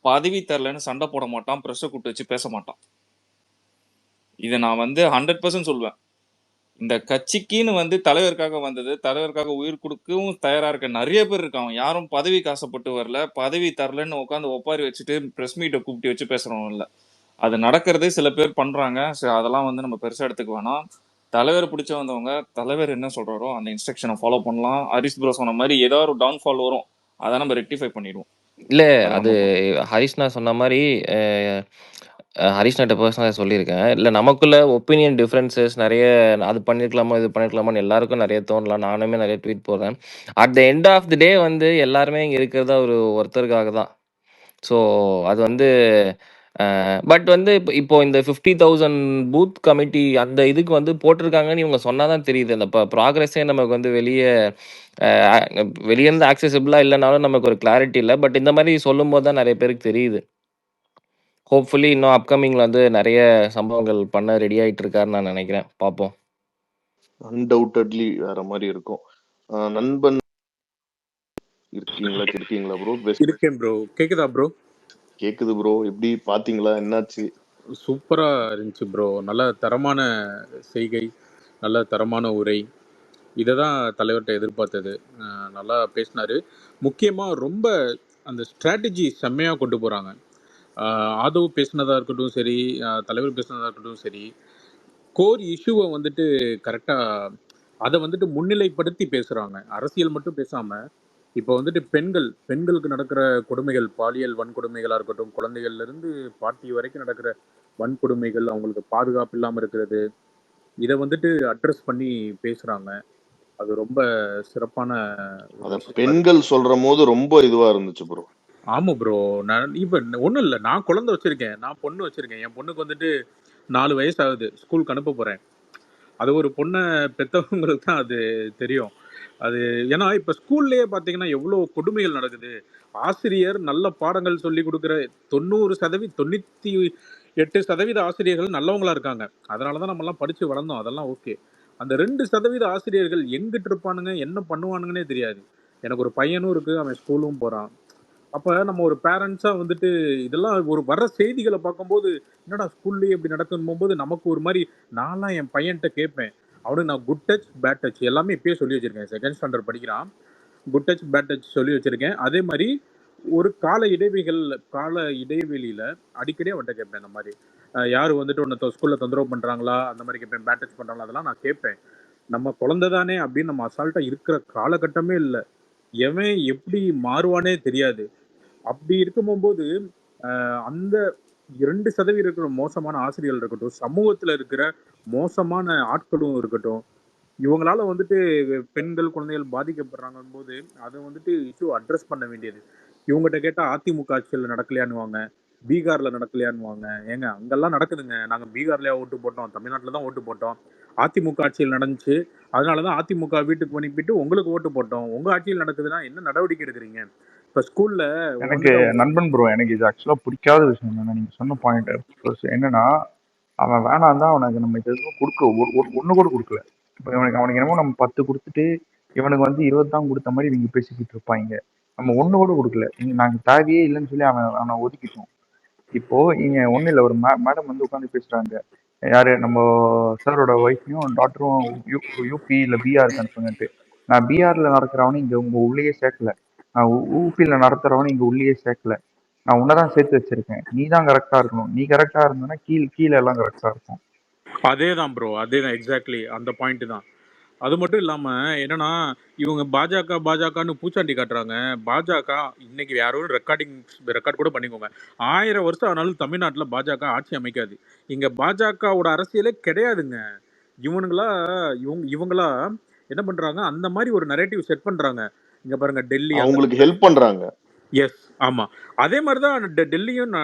பதவி தரலன்னு சண்டை போட மாட்டான், ப்ரெஸ்ஸை கூப்பிட்டு வச்சு பேச மாட்டான். இதை நான் வந்து 100% சொல்லுவேன். இந்த கட்சிக்குன்னு வந்து தலைவருக்காக வந்தது, தலைவருக்காக உயிர் கொடுக்கவும் தயாரா இருக்க நிறைய பேர் இருக்காங்க. யாரும் பதவிக்கு ஆசைப்பட்டு வரல, பதவி தரலன்னு உட்காந்து ஒப்பாரி வச்சுட்டு ப்ரெஸ் மீட்டை கூப்பிட்டு வச்சு பேசுறவங்க இல்லை. அது நடக்கிறதே சில பேர் பண்றாங்க. சரி, அதெல்லாம் வந்து நம்ம பெருசா எடுத்துக்க வேணாம். தலைவர் பிடிச்ச வந்தவங்க தலைவர் என்ன சொல்றாரோ அந்த இன்ஸ்ட்ரக்ஷனை ஃபாலோ பண்ணலாம். ஹரிஷ் ப்ரோ சொன்ன மாதிரி ஏதாவது ஒரு டவுன்ஃபால் வரும், அதை நம்ம ரெக்டிஃபை பண்ணிடுவோம். இல்ல வேற அது ஒன்றும் இல்லை. ஹரிஷ்ணா சொன்ன மாதிரி ஹரிஷ்ணாட்ட பர்சனலாக சொல்லியிருக்கேன். இல்லை நமக்குள்ள ஒப்பீனியன் டிஃப்ரென்சஸ் நிறைய, அது பண்ணியிருக்கலாமா இது பண்ணியிருக்கலாமான்னு எல்லாருக்கும் நிறைய தோணலாம். நானுமே நிறைய ட்வீட் போடுறேன். At the end of the day வந்து எல்லாருமே இங்கே இருக்கிறதா ஒருத்தருக்காக தான். ஸோ அது வந்து பட் வந்து இப்போ இந்த 50,000 பூத் கமிட்டி அந்த இதுக்கு வந்து போட்டிருக்காங்கன்னு இவங்க சொன்னாதான் தெரியுது. அந்த ப்ராக்ரஸே நமக்கு வந்து வெளியேருந்து ஆக்சசிபிளாக இல்லைனாலும் நமக்கு ஒரு கிளாரிட்டி இல்லை. பட் இந்த மாதிரி சொல்லும் போது தான் நிறைய பேருக்கு தெரியுது. ஹோப்ஃபுல்லி இன்னும் அப்கமிங்ல வந்து நிறைய சம்பவங்கள் பண்ண ரெடி ஆயிட்டு இருக்காருன்னு நான் நினைக்கிறேன். பார்ப்போம். அன்டவுட்டட்லி வேற மாதிரி இருக்கும். நண்பன் இருக்கீங்களா ப்ரோ? இருக்கேன் ப்ரோ. கேக்குதா ப்ரோ? கேக்குது ப்ரோ. எப்படி பாத்தீங்களா? என்னாச்சு? சூப்பரா இருந்துச்சு ப்ரோ. நல்ல தரமான செய்கை, நல்ல தரமான உரை. இதை தான் தலைவர்கிட்ட எதிர்பார்த்தது. நல்லா பேசினாரு. முக்கியமாக ரொம்ப அந்த ஸ்ட்ராட்டஜி செம்மையாக கொண்டு போகிறாங்க. ஆதவ் பேசினதாக இருக்கட்டும் சரி, தலைவர் பேசினதாக இருக்கட்டும் சரி, கோர் இஷ்யூவை வந்துட்டு கரெக்டாக அதை வந்துட்டு முன்னிலைப்படுத்தி பேசுகிறாங்க. அரசியல் மட்டும் பேசாமல் இப்போ வந்துட்டு பெண்களுக்கு நடக்கிற கொடுமைகள், பாலியல் வன்கொடுமைகளாக இருக்கட்டும், குழந்தைகள்லேருந்து பாட்டி வரைக்கும் நடக்கிற வன்கொடுமைகள், அவங்களுக்கு பாதுகாப்பு இல்லாமல் இருக்கிறது, இதை வந்துட்டு அட்ரஸ் பண்ணி பேசுகிறாங்க. அது ரொம்ப சிறப்பான பெண்கள் சொல்ற போது ரொம்ப இதுவா இருந்துச்சு ப்ரோ. ஆமா ப்ரோ. நான் இப்போ ஒன்றும் இல்லை, நான் குழந்தை வச்சிருக்கேன், நான் பொண்ணு வச்சிருக்கேன். என் பொண்ணுக்கு வந்துட்டு 4 வயசு ஆகுது, ஸ்கூலுக்கு அனுப்ப போகிறேன். அது ஒரு பொண்ணை பெற்றவங்களுக்கு தான் அது தெரியும். அது ஏன்னா இப்ப ஸ்கூல்லயே பாத்தீங்கன்னா எவ்வளவு கொடுமைகள் நடக்குது. ஆசிரியர் நல்ல பாடங்கள் சொல்லி கொடுக்குற 98% ஆசிரியர்கள் நல்லவங்களா இருக்காங்க. அதனாலதான் நம்ம எல்லாம் படிச்சு வளர்ந்தோம். அதெல்லாம் ஓகே. அந்த 2% ஆசிரியர்கள் எங்கிட்டு இருப்பானுங்க, என்ன பண்ணுவானுங்கன்னே தெரியாது. எனக்கு ஒரு பையனும் இருக்கு, அவன் ஸ்கூலும் போறான். அப்ப நம்ம ஒரு பேரண்ட்ஸா வந்துட்டு இதெல்லாம் ஒரு வர்ற செய்திகளை பார்க்கும்போது என்னடா ஸ்கூல்லயே இப்படி நடக்கும் போது நமக்கு ஒரு மாதிரி, நான்லாம் என் பையன்கிட்ட கேட்பேன். அவனுக்கு நான் குட் டச் பேட் டச் எல்லாமே இப்பயே சொல்லி வச்சிருக்கேன். செகண்ட் ஸ்டாண்டர்ட் படிக்கிறான். குட் டச் பேட் டச் சொல்லி வச்சிருக்கேன். அதே மாதிரி ஒரு கால இடைவெளியில அடிக்கடி அவன்கிட்ட கேட்பேன். இந்த மாதிரி யாரு வந்துட்டு உன்னை ஸ்கூல்ல தொந்தரவு பண்றாங்களா, அந்த மாதிரி கேட்பேன். பேட் டச் பண்றாங்களா, அதெல்லாம் நான் கேட்பேன். நம்ம குழந்தை தானே அப்படின்னு நம்ம அசால்ட்டா இருக்கிற காலகட்டமே இல்லை. எவன் எப்படி மாறுவானே தெரியாது. அப்படி இருக்கும்போது அந்த 2% இருக்கிற மோசமான ஆசிரியர்கள் இருக்கட்டும், சமூகத்துல இருக்கிற மோசமான ஆட்களும் இருக்கட்டும், இவங்களால வந்துட்டு பெண்கள் குழந்தைகள் பாதிக்கப்படுறாங்க போது அதை வந்துட்டு இஷ்யூ அட்ரஸ் பண்ண வேண்டியது. இவங்ககிட்ட கேட்டா அதிமுக ஆட்சியில் நடக்கலையான்னுவாங்க, பீகார்ல நடக்கலையான்னுவாங்க. ஏங்க அங்கெல்லாம் நடக்குதுங்க. நாங்க பீகார்லயா ஓட்டு போட்டோம், தமிழ்நாட்டில் தான் ஓட்டு போட்டோம். அதிமுக ஆட்சியில் நடந்துச்சு, அதனாலதான் அதிமுக வீட்டுக்கு அனுப்பிட்டு உங்களுக்கு ஓட்டு போட்டோம். உங்க ஆட்சியில் நடக்குதுன்னா என்ன நடவடிக்கை எடுக்கிறீங்க? இப்ப ஸ்கூல்ல எனக்கு நண்பன் ப்ரோ, எனக்கு இது ஆக்சுவலா பிடிக்காத விஷயம் என்னன்னா, நீங்க சொன்ன பாயிண்ட் என்னன்னா, அவன் வேணாம் தான், அவனுக்கு நம்ம இது எதுவும் கொடுக்க ஒண்ணு கூட கொடுக்கல. இப்போ அவனுக்கு என்னமோ நம்ம 10 கொடுத்துட்டு இவனுக்கு வந்து 20 தான் கொடுத்த மாதிரி இவங்க பேசிக்கிட்டு இருப்பாங்க. நம்ம ஒண்ணு கூட கொடுக்கல, நாங்க தேவையே இல்லைன்னு சொல்லி அவனை ஒதுக்கிட்டோம். இப்போ இங்க ஒண்ணும் இல்லை, ஒரு மேடம் வந்து உட்காந்து பேசுறாங்க. யாரு, நம்ம சாரோட ஒய்ஃபையும் டாக்டரும் யூபி இல்ல பிஆருக்கு அனுப்புங்கன்ட்டு. நான் பிஆர்ல நடக்கிறவனே இங்க உங்க உள்ளேயே சேர்க்கல, நான் ஊபியில நடத்துறவனே இங்க உள்ளேயே சேர்க்கல. நான் உன்னதான் சேர்த்து வச்சிருக்கேன், நீ தான் கரெக்டா இருக்கணும். நீ கரெக்டா இருந்தனா கீழே எல்லாம் கரெக்டா இருக்கும். அதேதான் ப்ரோ, அதேதான் எக்ஸாக்ட்லி அந்த பாயிண்ட் தான். அது மட்டும் இல்லாம என்னன்னா, இவங்க பாஜகன்னு பூச்சாண்டி காட்டுறாங்க. பாஜக இன்னைக்கு யாரோ ரெக்கார்ட் கூட பண்ணிக்கோங்க, 1000 வருஷம் ஆனாலும் தமிழ்நாட்டுல பாஜக ஆட்சி அமைக்காது. இங்க பாஜகவோட அரசியலே கிடையாதுங்க. இவங்களா என்ன பண்றாங்க, அந்த மாதிரி ஒரு நரேட்டிவ் செட் பண்றாங்க. இங்க பாருங்க, டெல்லி அவங்களுக்கு ஹெல்ப் பண்றாங்க. எஸ், ஆமா. அதே மாதிரிதான் டெல்லியும்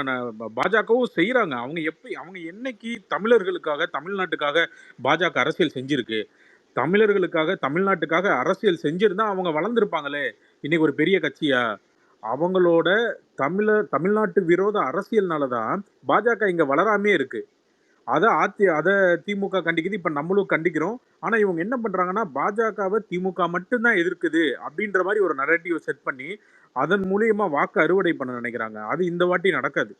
பாஜகவும் செய்யறாங்க. அவங்க என்னைக்கு தமிழர்களுக்காக தமிழ்நாட்டுக்காக பாஜக அரசியல் செஞ்சிருக்கு? தமிழர்களுக்காக தமிழ்நாட்டுக்காக அரசியல் செஞ்சிருந்தா அவங்க வளர்ந்துருப்பாங்களே. இன்னைக்கு ஒரு பெரிய கட்சியா? அவங்களோட தமிழ்நாட்டு விரோத அரசியல்னாலதான் பாஜக இங்க வளராமே இருக்கு. அதை திமுக கண்டிக்குது, இப்ப நம்மளும் கண்டிக்கிறோம். ஆனா இவங்க என்ன பண்றாங்கன்னா, பாஜகவை திமுக மட்டும்தான் எதிர்க்குது அப்படின்ற மாதிரி ஒரு நரேட்டிவ் செட் பண்ணி அதன் மூலியமா வாக்கு அறுவடை பண்ண நினைக்கிறாங்க. அது இந்த வாட்டி நடக்காது,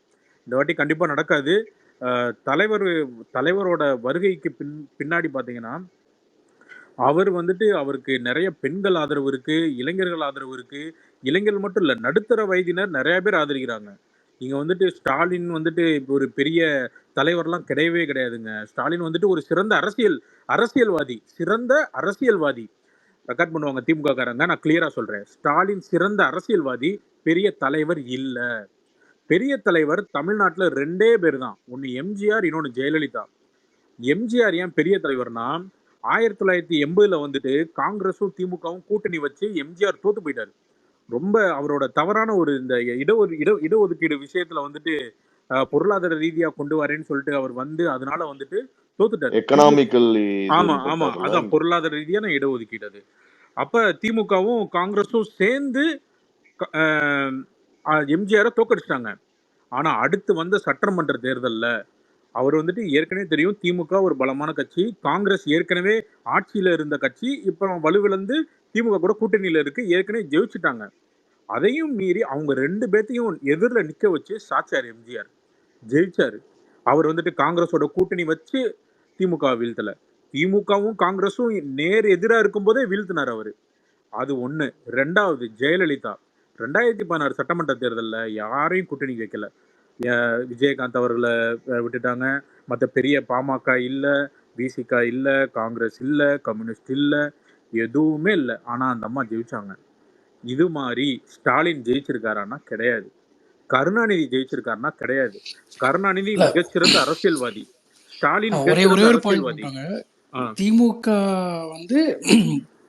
இந்த வாட்டி கண்டிப்பா நடக்காது. தலைவரோட வருகைக்கு பின்னாடி பாத்தீங்கன்னா, அவர் வந்துட்டு அவருக்கு நிறைய பெண்கள் ஆதரவு இருக்கு, இளைஞர்கள் ஆதரவு இருக்கு. இளைஞர்கள் மட்டும் இல்ல, நடுத்தர வயதினர் நிறைய பேர் ஆதரிக்கிறாங்க. இங்க வந்துட்டு ஸ்டாலின் வந்துட்டு ஒரு பெரிய தலைவர்லாம் கிடையவே கிடையாதுங்க. ஸ்டாலின் வந்துட்டு ஒரு சிறந்த அரசியல்வாதி. ரெக்கார்ட் பண்ணுவாங்க திமுக காரங்க, நான் கிளியரா சொல்றேன். ஸ்டாலின் சிறந்த அரசியல்வாதி, பெரிய தலைவர் இல்ல. பெரிய தலைவர் தமிழ்நாட்டுல 2 பேர் தான், ஒன்னு எம்ஜிஆர், இன்னொன்னு ஜெயலலிதா. எம்ஜிஆர் ஏன் பெரிய தலைவர்னா, 1980ல வந்துட்டு காங்கிரஸும் திமுகவும் கூட்டணி வச்சு எம்ஜிஆர் தோத்து போயிட்டாரு. ரொம்ப அவரோட தவறான ஒரு இந்த இடஒதுக்கீடு விஷயத்துல வந்துட்டு பொருளாதார ரீதியா கொண்டு வரேன்னு சொல்லிட்டு அவர் வந்து அதனால வந்துட்டு தோத்துட்டாரு. எக்கனாமிக்கலி, ஆமா, அதான் பொருளாதார ரீதியான இடஒதுக்கீடு அது. அப்ப திமுகவும் காங்கிரஸும் சேர்ந்து எம்ஜிஆரை தோக்கடிச்சிட்டாங்க. ஆனா அடுத்து வந்த சட்டமன்ற தேர்தல்ல அவர் வந்துட்டு ஏற்கனவே தெரியும், திமுக ஒரு பலமான கட்சி, காங்கிரஸ் ஏற்கனவே ஆட்சியில இருந்த கட்சி, இப்ப வலுவிழந்து திமுக கூட கூட்டணியில இருக்கு, ஏற்கனவே ஜெயிச்சுட்டாங்க. அதையும் மீறி அவங்க 2 பேர்த்தையும் எதிரில் நிக்க வச்சு சாச்சார் எம்ஜிஆர், ஜெயிச்சாரு. அவர் வந்துட்டு காங்கிரஸோட கூட்டணி வச்சு திமுக வீழ்த்தல, திமுகவும் காங்கிரஸும் நேர் எதிராக இருக்கும் போதே வீழ்த்தினார் அவரு. அது ஒண்ணு. 2வது ஜெயலலிதா 2016 சட்டமன்ற தேர்தலில் யாரையும் கூட்டணி வைக்கல. விஜயகாந்த் அவர்களை விட்டுட்டாங்க. மற்ற பெரிய பாமக இல்ல, பிசிக இல்ல, காங்கிரஸ் இல்ல, கம்யூனிஸ்ட் இல்ல, எதுவுமே இல்லை. ஆனா அந்த அம்மா ஜெயிச்சாங்க. இது மாதிரி ஸ்டாலின் ஜெயிச்சிருக்காரான்னா கிடையாது, கருணாநிதி ஜெயிச்சிருக்காருன்னா கிடையாது. கருணாநிதி மிகச்சிறந்த அரசியல்வாதி, ஸ்டாலின் ஒரே ஒரு பாயிண்ட். திமுக வந்து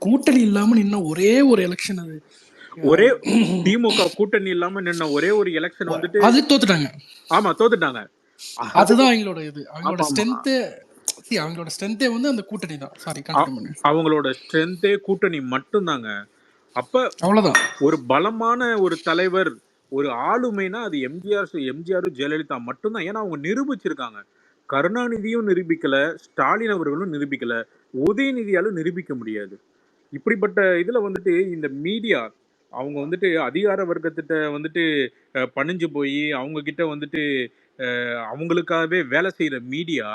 கூட்டணி இல்லாம நின்ன ஒரே ஒரு எலெக்ஷன், அது திமுக கூட்டணி இல்லாம நின்ன ஒரே ஒரு எலெக்ஷன் வந்துட்டு அது தோத்துட்டாங்க. ஆமா, தோத்துட்டாங்க. அதுதான் அவங்களோட ஸ்ட்ரென்த். அவங்களோட ஸ்ட்ரென்த்தே வந்து அந்த கூட்டணி தான். சாரி, கண்டினியூ பண்ணு. அவங்களோட ஸ்ட்ரென்த்தே கூட்டணி மட்டும்தாங்க. அப்ப அவ்வளவுதான். ஒரு பலமான ஒரு தலைவர், ஒரு ஆளுமைனா அது எம்ஜிஆர் ஜெயலலிதா மட்டும்தான். ஏன்னா அவங்க நிரூபிச்சிருக்காங்க. கருணாநிதியும் நிரூபிக்கல, ஸ்டாலின் அவர்களும் நிரூபிக்கல, உதயநிதியாலும் நிரூபிக்க முடியாது. இப்படிப்பட்ட இதுல வந்துட்டு இந்த மீடியா அவங்க வந்துட்டு அதிகார வர்க்கத்திட்ட வந்துட்டு பணிஞ்சு போய் அவங்க கிட்ட வந்துட்டு அவங்களுக்காகவே வேலை செய்யற மீடியா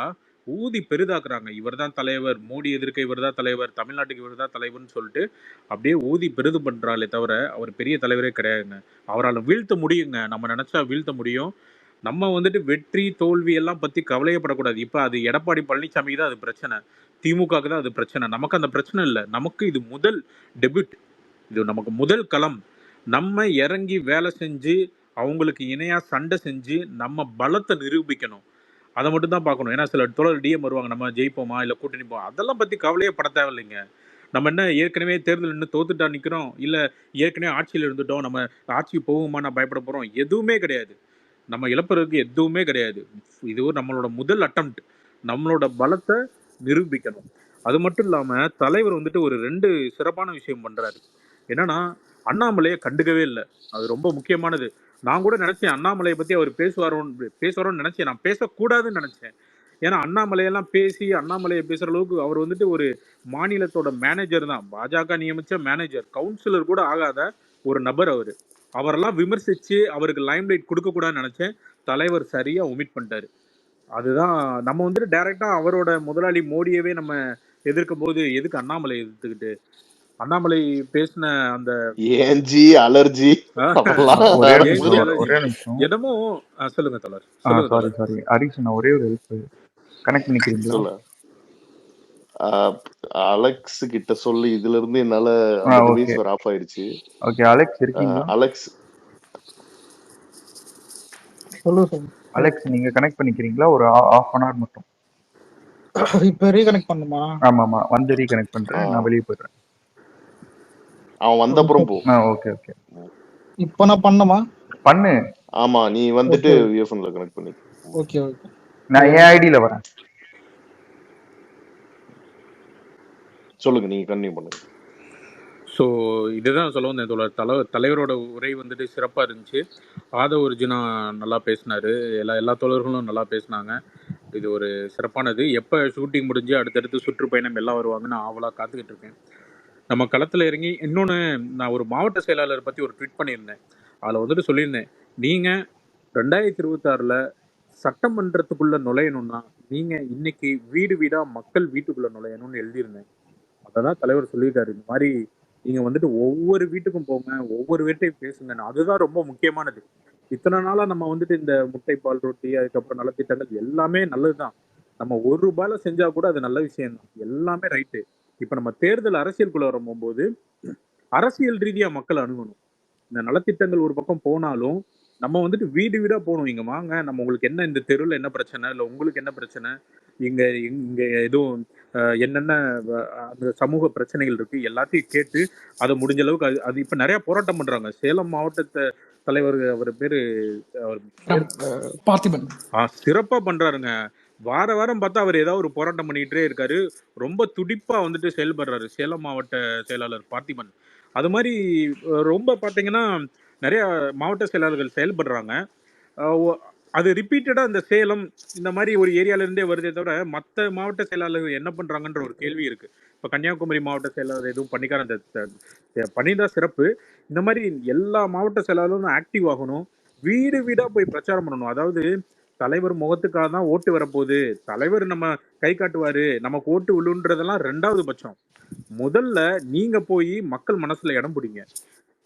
ஊதி பெரிதாக்குறாங்க. இவர் தான் தலைவர், மோடி எதிர்க்க இவர் தான் தலைவர், தமிழ்நாட்டுக்கு இவர் தான் தலைவர்னு சொல்லிட்டு அப்படியே ஊதி பெரிது பண்றாளே தவிர அவர் பெரிய தலைவரே கிடையாதுங்க. அவரால் வீழ்த்த முடியுங்க, நம்ம நினைச்சா வீழ்த்த முடியும். நம்ம வந்துட்டு வெற்றி தோல்வி எல்லாம் பத்தி கவலையப்படக்கூடாது. இப்ப அது எடப்பாடி பழனிசாமிக்கு தான் அது பிரச்சனை, திமுகவுக்கு தான் அது பிரச்சனை. நமக்கு அந்த பிரச்சனை இல்லை. நமக்கு இது முதல் டெபியூட், இது நமக்கு முதல் களம். நம்ம இறங்கி வேலை செஞ்சு அவங்களுக்கு இணையா சண்டை செஞ்சு நம்ம பலத்தை நிரூபிக்கணும். அதை மட்டும் தான் பார்க்கணும். ஏன்னா சில தோழர் டிஎம் வருவாங்க, நம்ம ஜெயிப்போமா இல்லை கூட்டணி போவோம், அதெல்லாம் பற்றி கவலையே பட தேவையில்லைங்க. நம்ம என்ன ஏற்கனவே தேர்தல் இன்னும் தோத்துட்டா நிற்கிறோம், இல்லை ஏற்கனவே ஆட்சியில் இருந்துட்டோம், நம்ம ஆட்சிக்கு போகுமா நான் பயப்பட போகிறோம், எதுவுமே கிடையாது. நம்ம இழப்புறதுக்கு எதுவுமே கிடையாது. இது நம்மளோட முதல் அட்டம்ப்ட், நம்மளோட பலத்தை நிரூபிக்கணும். அது மட்டும் இல்லாமல் தலைவர் வந்துட்டு ஒரு 2 சிறப்பான விஷயம் பண்ணுறாரு. என்னன்னா, அண்ணாமலையை கண்டுக்கவே இல்லை. அது ரொம்ப முக்கியமானது. நான் கூட நினைச்சேன் அண்ணாமலையை பற்றி அவர் பேசுவாரோன்னு நினைச்சேன். நான் பேசக்கூடாதுன்னு நினைச்சேன். ஏன்னா அண்ணாமலையெல்லாம் பேசி அண்ணாமலையை பேசுகிற அளவுக்கு அவர் வந்துட்டு ஒரு மாநிலத்தோட மேனேஜர் தான், பாஜக நியமித்த மேனேஜர், கவுன்சிலர் கூட ஆகாத ஒரு நபர் அவர். அவரெல்லாம் விமர்சித்து அவருக்கு லைம்லைட் கொடுக்கக்கூடாதுன்னு நினச்சேன். தலைவர் சரியாக ஒமிட் பண்ணிட்டாரு. அதுதான் நம்ம வந்துட்டு டைரெக்டாக அவரோட முதலாளி மோடியவே நம்ம எதிர்க்கும் போது எதுக்கு அண்ணாமலை எதிர்த்துக்கிட்டு, அண்ணாமலை பேசின அந்த ஏஞ்சி அலர்ஜி என்னமோ சொல்லுங்க தலர். சாரி ஹரிஷ், நான் ஒரே ஒரு ஹெல்ப் கனெக்ட் பண்ணிக்கிறீங்களா? அலெக்ஸ் கிட்ட சொல்லி இதுல இருந்து என்னால ஆஃப் ஆயிடுச்சு. ஓகே, அலெக்ஸ் இருக்கீங்களா? அலெக்ஸ் நீங்க கனெக்ட் பண்ணிக்கிறீங்களா? ஒரு ½ an hour மட்டும். இப்ப ரீகனெக்ட் பண்ணுமா? ஆமா, வந்து ரீகனெக்ட் பண்றேன், நான் வெளியே போயிடுறேன். அவன் வந்த அப்புறம் போ. ஓகே. இப்ப நான் பண்ணமா? பண்ணு. ஆமா, நீ வந்துட்டு யூஎஃப்என்ல கனெக்ட் பண்ணி. ஓகே. நான் என் ஐடியில வரேன். சொல்லுங்க, நீங்க கண்டினியூ பண்ணுங்க. ஸோ இதுதான் சொல்ல வந்தேன். தலைவரோட உரை வந்துட்டு சிறப்பாக இருந்துச்சு. ஆதவ அர்ஜுனா நல்லா பேசினாரு, எல்லா தோழர்களும் நல்லா பேசினாங்க. இது ஒரு சிறப்பானது. எப்போ ஷூட்டிங் முடிஞ்சு அடுத்தடுத்து சுற்றுப்பயணம் எல்லாம் வருவாங்கன்னு ஆவலாக காத்துக்கிட்டு இருக்கேன். நம்ம களத்தில் இறங்கி இன்னொன்று, நான் ஒரு மாவட்ட செயலாளர் பற்றி ஒரு ட்வீட் பண்ணியிருந்தேன். அதில் வந்துட்டு சொல்லியிருந்தேன், நீங்கள் 2026 சட்டமன்றத்துக்குள்ளே நுழையணும்னா நீங்கள் இன்னைக்கு வீடு வீடாக மக்கள் வீட்டுக்குள்ளே நுழையணும்னு எழுதியிருந்தேன். அதை தான் தலைவர் சொல்லியிருக்காரு. இந்த மாதிரி நீங்கள் வந்துட்டு ஒவ்வொரு வீட்டுக்கும் போங்க, ஒவ்வொரு வீட்டையும் பேசுங்க. அதுதான் ரொம்ப முக்கியமானது. இத்தனை நாளாக நம்ம வந்துட்டு இந்த முட்டை பால் ரொட்டி, அதுக்கப்புறம் நலத்திட்டங்கள் எல்லாமே நல்லது தான். நம்ம ₹1 செஞ்சால் கூட அது நல்ல விஷயம்தான், எல்லாமே ரைட்டு. இப்போ நம்ம தேர்தல் அரசியலுக்குள்ள வரும்போது அரசியல் ரீதியாக மக்கள் அணுகணும். இந்த நலத்திட்டங்கள் ஒரு பக்கம் போனாலும் நம்ம வந்துட்டு வீடு வீடாக போகணும். இங்கே வாங்க, நம்ம உங்களுக்கு என்ன, இந்த தெருவில் என்ன பிரச்சனை, இல்லை உங்களுக்கு என்ன பிரச்சனை, இங்கே எதுவும் என்னென்ன அந்த சமூக பிரச்சனைகள் இருக்குது எல்லாத்தையும் கேட்டு அதை முடிஞ்ச அளவுக்கு அது இப்போ நிறையா போராட்டம் பண்ணுறாங்க. சேலம் மாவட்ட தலைவர், அவர் பேர் பார்த்திபன், சிறப்பாக பண்ணுறாருங்க. வாரம் பார்த்தா அவர் ஏதாவது ஒரு போராட்டம் பண்ணிக்கிட்டே இருக்காரு. ரொம்ப துடிப்பாக வந்துட்டு செயல்படுறாரு சேலம் மாவட்ட செயலாளர் பார்த்திபன். அது மாதிரி ரொம்ப பார்த்தீங்கன்னா நிறைய மாவட்ட செயலாளர்கள் செயல்படுறாங்க. அது ரிப்பீட்டடாக இந்த சேலம் இந்த மாதிரி ஒரு ஏரியாவிலேருந்தே வருதே தவிர மற்ற மாவட்ட செயலாளர்கள் என்ன பண்ணுறாங்கன்ற ஒரு கேள்வி இருக்குது. இப்போ கன்னியாகுமரி மாவட்ட செயலாளர் எதுவும் பண்ணிக்கார, அந்த பண்ணிதான் சிறப்பு. இந்த மாதிரி எல்லா மாவட்ட செயலாளரும் ஆக்டிவ் ஆகணும், வீடு வீடாக போய் பிரச்சாரம் பண்ணணும். அதாவது தலைவர் முகத்துக்காக தான் ஓட்டு வரப்போகுது, தலைவர் நம்ம கை காட்டுவார், நமக்கு ஓட்டு விழுன்றதெல்லாம் 2வது பட்சம். முதல்ல நீங்கள் போய் மக்கள் மனசில் இடம் பிடிங்க.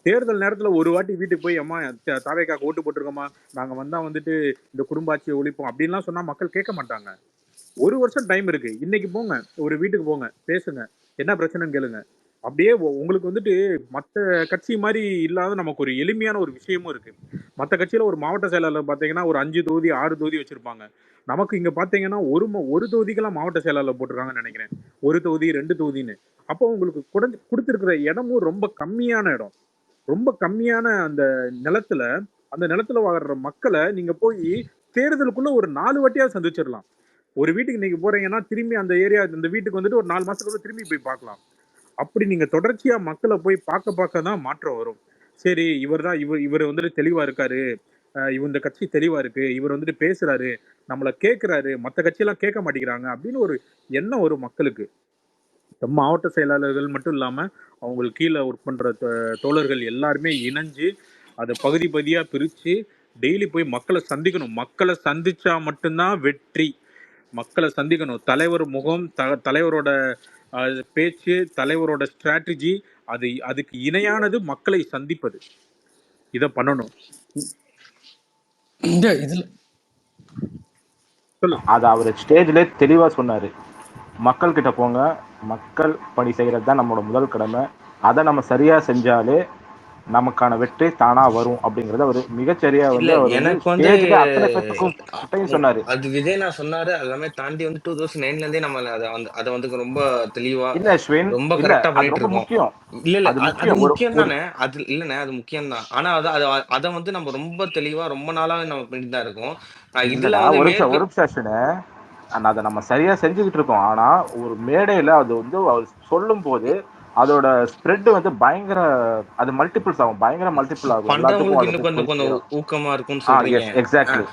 தேர்தல் நேரத்தில் ஒரு வாட்டி வீட்டுக்கு போய், அம்மா தாவேக்காக்கு ஓட்டு போட்டிருக்கோமா, நாங்கள் வந்தால் வந்துட்டு இந்த குடும்ப ஆட்சியை ஒழிப்போம் அப்படின்லாம் சொன்னால் மக்கள் கேட்க மாட்டாங்க. 1 வருஷம் டைம் இருக்குது. இன்னைக்கு போங்க, ஒரு வீட்டுக்கு போங்க, பேசுங்க, என்ன பிரச்சனைன்னு கேளுங்க. அப்படியே உங்களுக்கு வந்துட்டு மற்ற கட்சி மாதிரி இல்லாத நமக்கு ஒரு எளிமையான ஒரு விஷயமும் இருக்குது. மற்ற கட்சியில் ஒரு மாவட்ட செயலாளர் பார்த்தீங்கன்னா ஒரு 5 தொகுதி 6 தொகுதி வச்சுருப்பாங்க. நமக்கு இங்கே பார்த்தீங்கன்னா ஒரு தொகுதிக்கெல்லாம் மாவட்ட செயலாளர் போட்டிருக்காங்கன்னு நினைக்கிறேன், 1 தொகுதி 2 தொகுதின்னு. அப்போ உங்களுக்கு கொடுத்துருக்கிற இடமும் ரொம்ப கம்மியான இடம், ரொம்ப கம்மியான அந்த நிலத்துல வாழ்ற மக்களை நீங்க போய் தேர்தலுக்குள்ள ஒரு 4 வாட்டியாவது சந்திச்சிடலாம். ஒரு வீட்டுக்கு நீங்க போறீங்கன்னா திரும்பி அந்த ஏரியா இந்த வீட்டுக்கு வந்துட்டு ஒரு 4 மாசத்துக்கு திரும்பி போய் பார்க்கலாம். அப்படி நீங்க தொடர்ச்சியா மக்களை போய் பார்க்க தான் மாற்றம் வரும். சரி, இவர் வந்துட்டு தெளிவா இருக்காரு, இவர் இந்த கட்சி தெளிவா இருக்கு, இவர் வந்துட்டு பேசுறாரு, நம்மளை கேட்கிறாரு, மற்ற கட்சியெல்லாம் கேட்க மாட்டேங்கிறாங்க அப்படின்னு ஒரு எண்ணம் வரும் மக்களுக்கு. மாவட்ட செயலாளர்கள் மட்டும் இல்லாம அவங்களுக்கு கீழே ஒர்க் பண்ற தோழர்கள் எல்லாருமே இணைஞ்சு அதை பகுதியா பிரிச்சு டெய்லி போய் மக்களை சந்திக்கணும். மக்களை சந்திச்சா மட்டும்தான் வெற்றி. மக்களை சந்திக்கணும். தலைவர் முகம், தலைவரோட பேச்சு, தலைவரோட ஸ்ட்ராட்டஜி, அதுக்கு இணையானது மக்களை சந்திப்பது. இத பண்ணணும். அது அவர் ஸ்டேஜ்ல தெளிவா சொன்னாரு. மக்கள் கிட்ட போங்க, மக்கள் பணி செய்யறது தான் நம்மளோட முதல் கடமை. அதை நம்ம சரியா செஞ்சாலே நமக்கான வெற்றி தானா வரும் அப்படிங்கறத அவர் மிகச்சரியா வந்து எனக்கு வந்து சொன்னாரு. அது விஜய் நான் சொன்னாரு. எல்லாமே தாண்டி வந்து 2009ல இருந்தே நம்ம அதை வந்து ரொம்ப தெளிவா ரொம்ப கரெக்டா பண்ணிட்டு இருக்கோம். இல்ல அது முக்கியம் தானே, அது இல்லண்ணே, அது முக்கியம் தான். ஆனா அதை வந்து நம்ம ரொம்ப தெளிவா ரொம்ப நாளாவே நம்ம பண்ணிட்டு தான் இருக்கோம். இதுல அதை நம்ம சரியா செஞ்சுக்கிட்டு இருக்கோம். ஆனா ஒரு மேடையில அது வந்து அவர் சொல்லும் போது அதோட ஸ்ப்ரெட் வந்து பயங்கர, அது மல்டிபிள்ஸ் ஆகும், பயங்கர மல்டிபிள் ஆகும். பண்றவங்களுக்கு கொஞ்சம் ஊக்கமா இருக்கும்னு சொல்றீங்க. எக்ஸாக்ட்லி.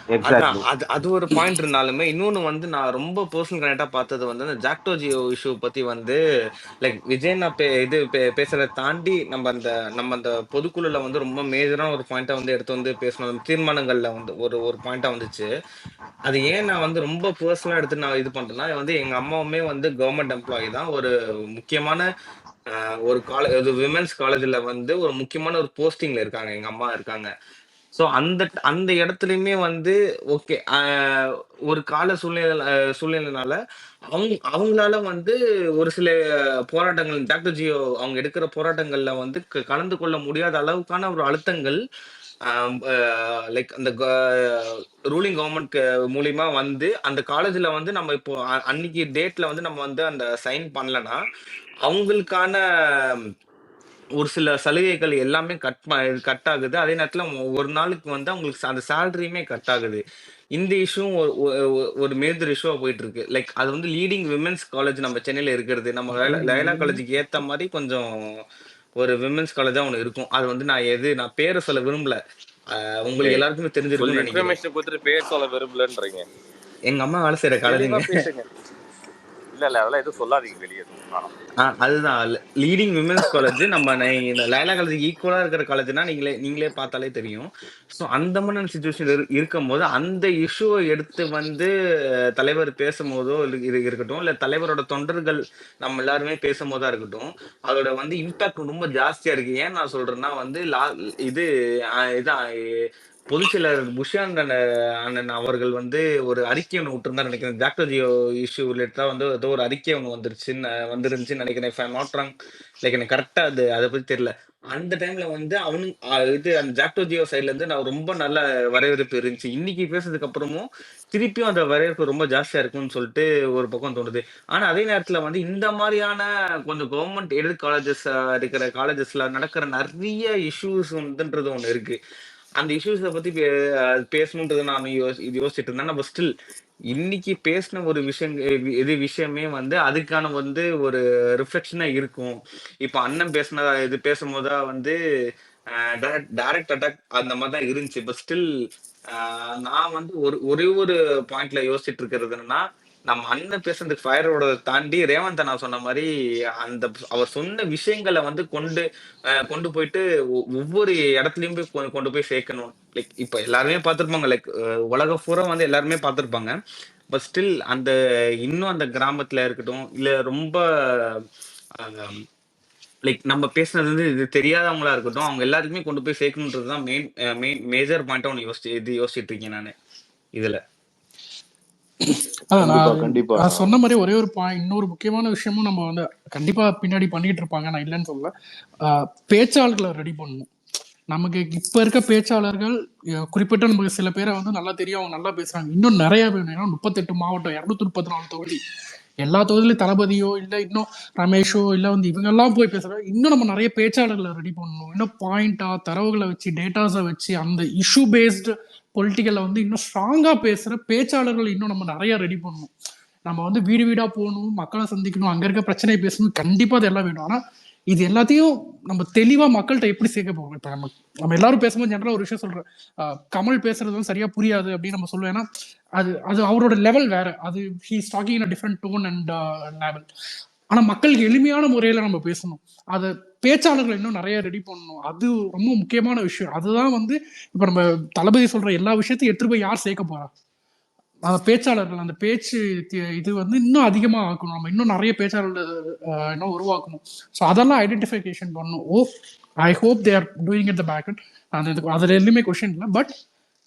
அது ஒரு பாயிண்ட் இருந்தாலுமே இன்னொன்னு வந்து நான் ரொம்ப பர்சனல் கனெக்டா பார்த்தது வந்து அந்த ஜாக்டோ ஜியோ இஷ்யூ பத்தி வந்து லைக் விஜய் நான் பேசுறதை தாண்டி நம்ம அந்த பொதுக்குழுல வந்து ரொம்ப மேஜரான ஒரு பாயிண்டா வந்து எடுத்து வந்து பேசணும். தீர்மானங்கள்ல வந்து ஒரு பாயிண்டா வந்துச்சு. அது ஏன் நான் வந்து ரொம்ப பர்சனலா எடுத்து நான் இது பண்றேன்னா, வந்து எங்க அம்மாவுமே வந்து கவர்மெண்ட் எம்ப்ளாயி தான். ஒரு முக்கியமான ஒரு விமென்ஸ் காலேஜ்ல வந்து ஒரு முக்கியமான ஒரு போஸ்டிங்ல இருக்காங்க, எங்க அம்மா இருக்காங்க. ஸோ அந்த இடத்துலயுமே வந்து ஓகே, ஒரு கால சூழ்நிலைனால அவங்களால வந்து ஒரு சில போராட்டங்கள், டாக்டர் ஜியோ அவங்க எடுக்கிற போராட்டங்கள்ல வந்து கலந்து கொள்ள முடியாத அளவுக்கான ஒரு அழுத்தங்கள் லைக் அந்த ரூலிங் கவர்மெண்ட் மூலியமா வந்து அந்த காலேஜ்ல வந்து நம்ம இப்போ அன்னைக்கு டேட்ல வந்து நம்ம வந்து அந்த சைன் பண்ணலன்னா அவங்களுக்கான ஒரு சில சலுகைகள் எல்லாமே கட் ஆகுது. அதே நேரத்துல ஒரு நாளுக்கு வந்து அவங்களுக்கு அந்த சேலரியுமே கட் ஆகுது. இந்த இஷ்யூ ஒரு மேஜர் இஷ்யூவா போயிட்டு இருக்கு. லைக் அது வந்து லீடிங் விமென்ஸ் காலேஜ் நம்ம சென்னையில இருக்கிறது, நம்ம லயலா காலேஜுக்கு ஏத்த மாதிரி கொஞ்சம் ஒரு விமென்ஸ் காலேஜா ஒண்ணு இருக்கும். அது வந்து நான் பேரை சொல்ல விரும்பல, உங்களுக்கு எல்லாருக்குமே தெரிஞ்சிருக்கும்னு நினைக்கிறேன். பேர் சொல்ல விரும்பலன்றீங்க. எங்க அம்மா வேலை செய்யற காலேஜுங்க. இல்ல அதெல்லாம் எதுவும் சொல்லாதீங்க வெளியே. அதுதான் லீடிங் விமென்ஸ் காலேஜ். நம்ம லயலா காலேஜ் ஈக்குவலா இருக்கிற காலேஜ்னா நீங்களே பார்த்தாலே தெரியும். ஸோ அந்த மாதிரி சிச்சுவேஷன் இருக்கும் போது அந்த இஷ்யூவை எடுத்து வந்து தலைவர் பேசும்போதோ இருக்கட்டும், இல்ல தலைவரோட தொண்டர்கள் நம்ம எல்லாருமே பேசும்போதா இருக்கட்டும், அதோட வந்து இம்பாக்ட் ரொம்ப ஜாஸ்தியா இருக்கு. ஏன் நான் சொல்றேன்னா வந்து இதான் பொதுச் செயலாளர் புஷான் அண்ணன் அவர்கள் வந்து ஒரு அறிக்கை ஒன்று விட்டுருந்தா நினைக்கிறேன். டாக்டர் ஜியோ இஷ்யூ ரிலேட்டடா வந்து ஏதோ ஒரு அறிக்கை ஒன்று வந்துருந்துச்சுன்னு நினைக்கிறேன். If I not wrong, like எனக்கு கரெக்டா அதை பத்தி தெரியல. அந்த டைம்ல வந்து அந்த ஜாக்டோ ஜியோ சைட்ல இருந்து நான் ரொம்ப நல்ல வரவேற்பு இருந்துச்சு. இன்னைக்கு பேசுறதுக்கு அப்புறமும் திருப்பியும் அந்த வரவேற்பு ரொம்ப ஜாஸ்தியா இருக்கும்னு சொல்லிட்டு ஒரு பக்கம் தோணுது. ஆனா அதே நேரத்துல வந்து இந்த மாதிரியான கொஞ்சம் கவர்மெண்ட் எய்டட் காலேஜஸ் இருக்கிற காலேஜஸ்ல நடக்கிற நிறைய இஷ்யூஸ் வந்துன்றது ஒண்ணு இருக்கு. அந்த இஷ்யூஸை பத்தி பேசணுன்றது நான் யோசிச்சுட்டு இருந்தேன். நம்ம ஸ்டில் இன்னைக்கு பேசின ஒரு விஷயமே வந்து அதுக்கான வந்து ஒரு ரிஃப்ளெக்ஷனா இருக்கும். இப்ப அண்ணன் பேசும்போதா வந்து டைரக்ட் அட்டாக் அந்த மாதிரி தான் இருந்துச்சு. பட் ஸ்டில் நான் வந்து ஒரே ஒரு பாயிண்ட்ல யோசிச்சுட்டு இருக்கிறது என்னன்னா, நம்ம அண்ணன் பேசுறதுக்கு ஃபயரோட தாண்டி ரேவந்த் நான் சொன்ன மாதிரி அவர் சொன்ன விஷயங்களை வந்து கொண்டு போயிட்டு ஒவ்வொரு இடத்துலயும் போய் கொண்டு போய் சேர்க்கணும். லைக் இப்ப எல்லாருமே பார்த்திருப்பாங்க, லைக் உலக பூரா வந்து எல்லாருமே பார்த்திருப்பாங்க. பட் ஸ்டில் இன்னும் அந்த கிராமத்துல இருக்கட்டும், இல்ல ரொம்ப லைக் நம்ம பேசுனது வந்து இது தெரியாதவங்களா இருக்கட்டும், அவங்க எல்லாருக்குமே கொண்டு போய் சேர்க்கணுன்றதுதான் மேஜர் பாயிண்டா ஒன்று யோசிச்சுட்டு இருக்கேன் நான் இதுல. நான் சொன்ன மாதிரி ஒரே ஒரு இன்னொரு முக்கியமான விஷயமும் நம்ம வந்து கண்டிப்பா பின்னாடி பண்ணிட்டு இருப்பாங்க, நான் இல்லைன்னு சொல்ல. பேச்சாளர்களை ரெடி பண்ணணும். நமக்கு இப்ப இருக்க பேச்சாளர்கள் குறிப்பிட்ட நமக்கு சில பேரை வந்து நல்லா தெரியும், அவங்க நல்லா பேசுறாங்க. இன்னும் நிறைய பேர் 38 மாவட்டம், 234 தொகுதி, எல்லா தொகுதியிலும் தளபதியோ இல்லை இன்னும் ரமேஷோ இல்லை வந்து இவங்கெல்லாம் போய் பேசுறாங்க. இன்னும் நம்ம நிறைய பேச்சாளர்களை ரெடி பண்ணணும். இன்னும் பாயிண்டா தரவுகளை வச்சு டேட்டாஸை வச்சு அந்த இஷ்யூ பேஸ்டு பொலிட்டிக்கல்ல வந்து இன்னும் ஸ்ட்ராங்கா பேசுற பேச்சாளர்கள் இன்னும் நம்ம நிறைய ரெடி பண்ணணும். நம்ம வந்து வீடு வீடா போகணும், மக்களை சந்திக்கணும், அங்க இருக்க பிரச்சனையை பேசணும், கண்டிப்பா அது எல்லாம் வேணும். ஆனா இது எல்லாத்தையும் நம்ம தெளிவா மக்கள்கிட்ட எப்படி சேர்க்க போறோம்? இப்ப நம்ம எல்லாரும் பேசும்போது ஜெனரலா ஒரு விஷயம் சொல்றேன், கமல் பேசுறது வந்து சரியா புரியாது அப்படின்னு நம்ம சொல்லுவோம். ஏன்னா அது அது அவரோட லெவல் வேற. அது he's talking in different tone and level. ஆனா மக்களுக்கு எளிமையான முறையில நம்ம பேசணும். அதை பேச்சாளர்கள் இன்னும் நிறைய ரெடி பண்ணணும். அது ரொம்ப முக்கியமான விஷயம். அதுதான் வந்து இப்ப நம்ம தளபதி சொல்ற எல்லா விஷயத்தையும் எடுத்துட்டு போய் யார் சேர்க்க போறா? அந்த பேச்சாளர்கள், அந்த பேச்சு இது வந்து இன்னும் அதிகமா ஆக்கணும். நம்ம இன்னும் நிறைய பேச்சாளர்கள் இன்னும் உருவாக்கணும். ஸோ அதெல்லாம் ஐடென்டிஃபிகேஷன் பண்ணணும். I hope they are doing it the back and அதுல எதுவுமே கொஸ்டின் இல்லை. பட்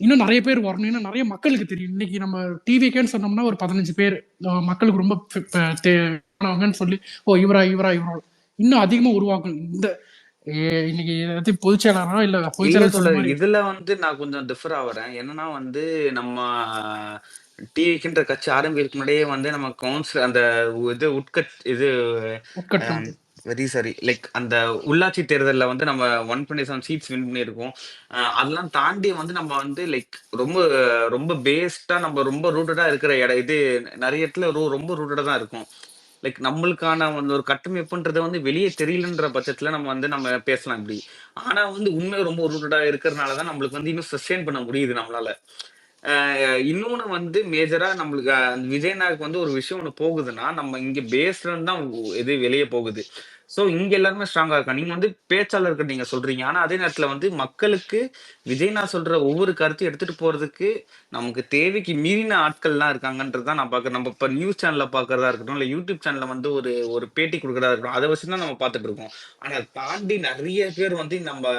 இன்னும் நிறைய பேர் வரணும். இன்னும் நிறைய மக்களுக்கு தெரியும். இன்னைக்கு நம்ம டிவிக்கேன்னு சொன்னோம்னா ஒரு 15 பேர் மக்களுக்கு ரொம்ப தேவையானவங்கன்னு சொல்லி இவரா இன்னும் அதிகமா உருவாக்கணும். இந்த இன்னைக்கு ஏதாச்சும் பொதுச்செயலாளரோ இல்ல பொதுச்செயலாளர் இதுல வந்து நான் கொஞ்சம் டிஃபர் ஆகுறேன். என்னன்னா வந்து நம்ம டிவிக்குன்ற கட்சி ஆரம்பிக்கிறதுக்கு முன்னாடியே வந்து நம்ம கவுன்சில் அந்த இது வெரி சாரி லைக் அந்த உள்ளாட்சி தேர்தலில் வந்து நம்ம 127 சீட்ஸ் வின் பண்ணியிருக்கோம். அதெல்லாம் தாண்டி வந்து நம்ம வந்து லைக் ரொம்ப ரொம்ப பேஸ்டா நம்ம ரொம்ப ரூட்டடா இருக்கிற இடம் இது நிறைய இடத்துல ரொம்ப ரூட்டடா தான் இருக்கும். லைக் நம்மளுக்கான வந்து ஒரு கட்டமைப்புன்றது வந்து வெளியே தெரியலன்ற பட்சத்துல நம்ம பேசலாம் இப்படி. ஆனா வந்து உண்மை ரொம்ப ரூட்டடா இருக்கிறதுனாலதான் நம்மளுக்கு வந்து இன்னும் சஸ்டெயின் பண்ண முடியுது நம்மளால. இன்னொன்னு வந்து மேஜரா நம்மளுக்கு விஜயநாயக்கு வந்து ஒரு விஷயம் ஒண்ணு போகுதுன்னா நம்ம இங்க பேஸ்ல இருந்து தான் இது வெளியே போகுது. சோ இங்க எல்லாருமே ஸ்ட்ராங்கா இருக்காங்க. நீங்க வந்து பேச்சாளர்கள் நீங்க சொல்றீங்க. ஆனா அதே நேரத்துல வந்து மக்களுக்கு விஜய்னா சொல்ற ஒவ்வொரு கருத்தையும் எடுத்துட்டு போறதுக்கு நமக்கு தேவைக்கு மீறின ஆட்கள்லாம் இருக்காங்கன்றதுதான் நான் பாக்குறேன். நம்ம இப்ப நியூஸ் சேனல்ல பாக்குறதா இருக்கட்டும், இல்ல யூடியூப் சேனல்ல வந்து ஒரு பேட்டி கொடுக்கறதா இருக்கட்டும், அதை வச்சுதான் நம்ம பாத்துட்டு இருக்கோம். ஆனா அதை தாண்டி நிறைய பேர் வந்து நம்ம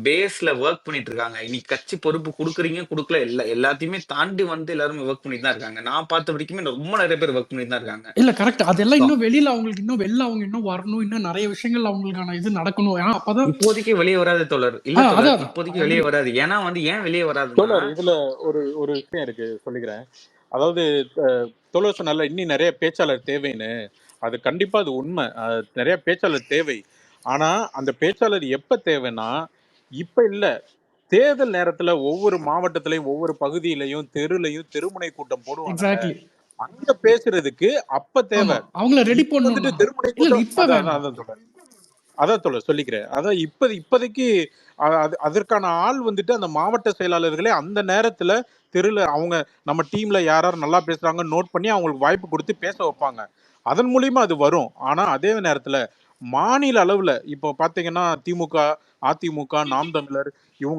பேஸ்ல ஒர்க் பண்ணிட்டு இருக்காங்க. இன்னைக்கு கட்சி பொறுப்பு கொடுக்குறீங்க கொடுக்கல எல்லாத்தையுமே தாண்டி வந்து எல்லாருமே ஒர்க் பண்ணிட்டு தான் இருக்காங்க. நான் பார்த்த வரைக்குமே ரொம்ப நிறைய பேர் ஒர்க் பண்ணிட்டு தான் இருக்காங்க. இல்ல கரெக்ட். அதெல்லாம் இன்னும் வெளியில அவங்களுக்கு இன்னும் வெளில அவங்க இன்னும் வரணும். இன்னும் நிறைய விஷயங்கள் அவங்களுக்கான இது நடக்கணும். அப்பதான் இப்போதைக்கு வெளியே வராது தோழர். இல்ல தோழர், இப்போதைக்கு வெளியே வராது. ஏன்னா வந்து ஏன் வெளியே வராது தோழர்? இதுல ஒரு விஷயம் இருக்கு, சொல்லிக்கிறேன். அதாவது தோழர் சொன்னால இன்னும் நிறைய பேச்சாளர் தேவைன்னு. அது கண்டிப்பா அது உண்மை. நிறைய பேச்சாளர் தேவை. ஆனா அந்த பேச்சாளர் எப்ப தேவைன்னா இப்ப இல்ல, தேர்தல் நேரத்துல ஒவ்வொரு மாவட்டத்திலையும் ஒவ்வொரு பகுதியிலையும் தெருலையும் தெருமுனை கூட்டம் போடுவாங்க. அங்க பேசுறதுக்கு அப்ப தேவை. அவங்கள ரெடி வந்துட்டு தெருமுனை கூட்டம் அதான் தோழர் சொல்லிக்கிறேன். அதான் இப்போதைக்கு அதற்கான ஆள் வந்துட்டு அந்த மாவட்ட செயலாளர்களே அந்த நேரத்துல தெருல அவங்க நம்ம டீம்ல யார் நல்லா பேசுறாங்க நோட் பண்ணி அவங்களுக்கு வாய்ப்பு கொடுத்து பேச வைப்பாங்க. அதன் மூலியமா அது வரும். ஆனா அதே நேரத்துல மாநில அளவுல இப்போ பாத்தீங்கன்னா திமுக, அதிமுக, நாம் தமிழர் இவங்க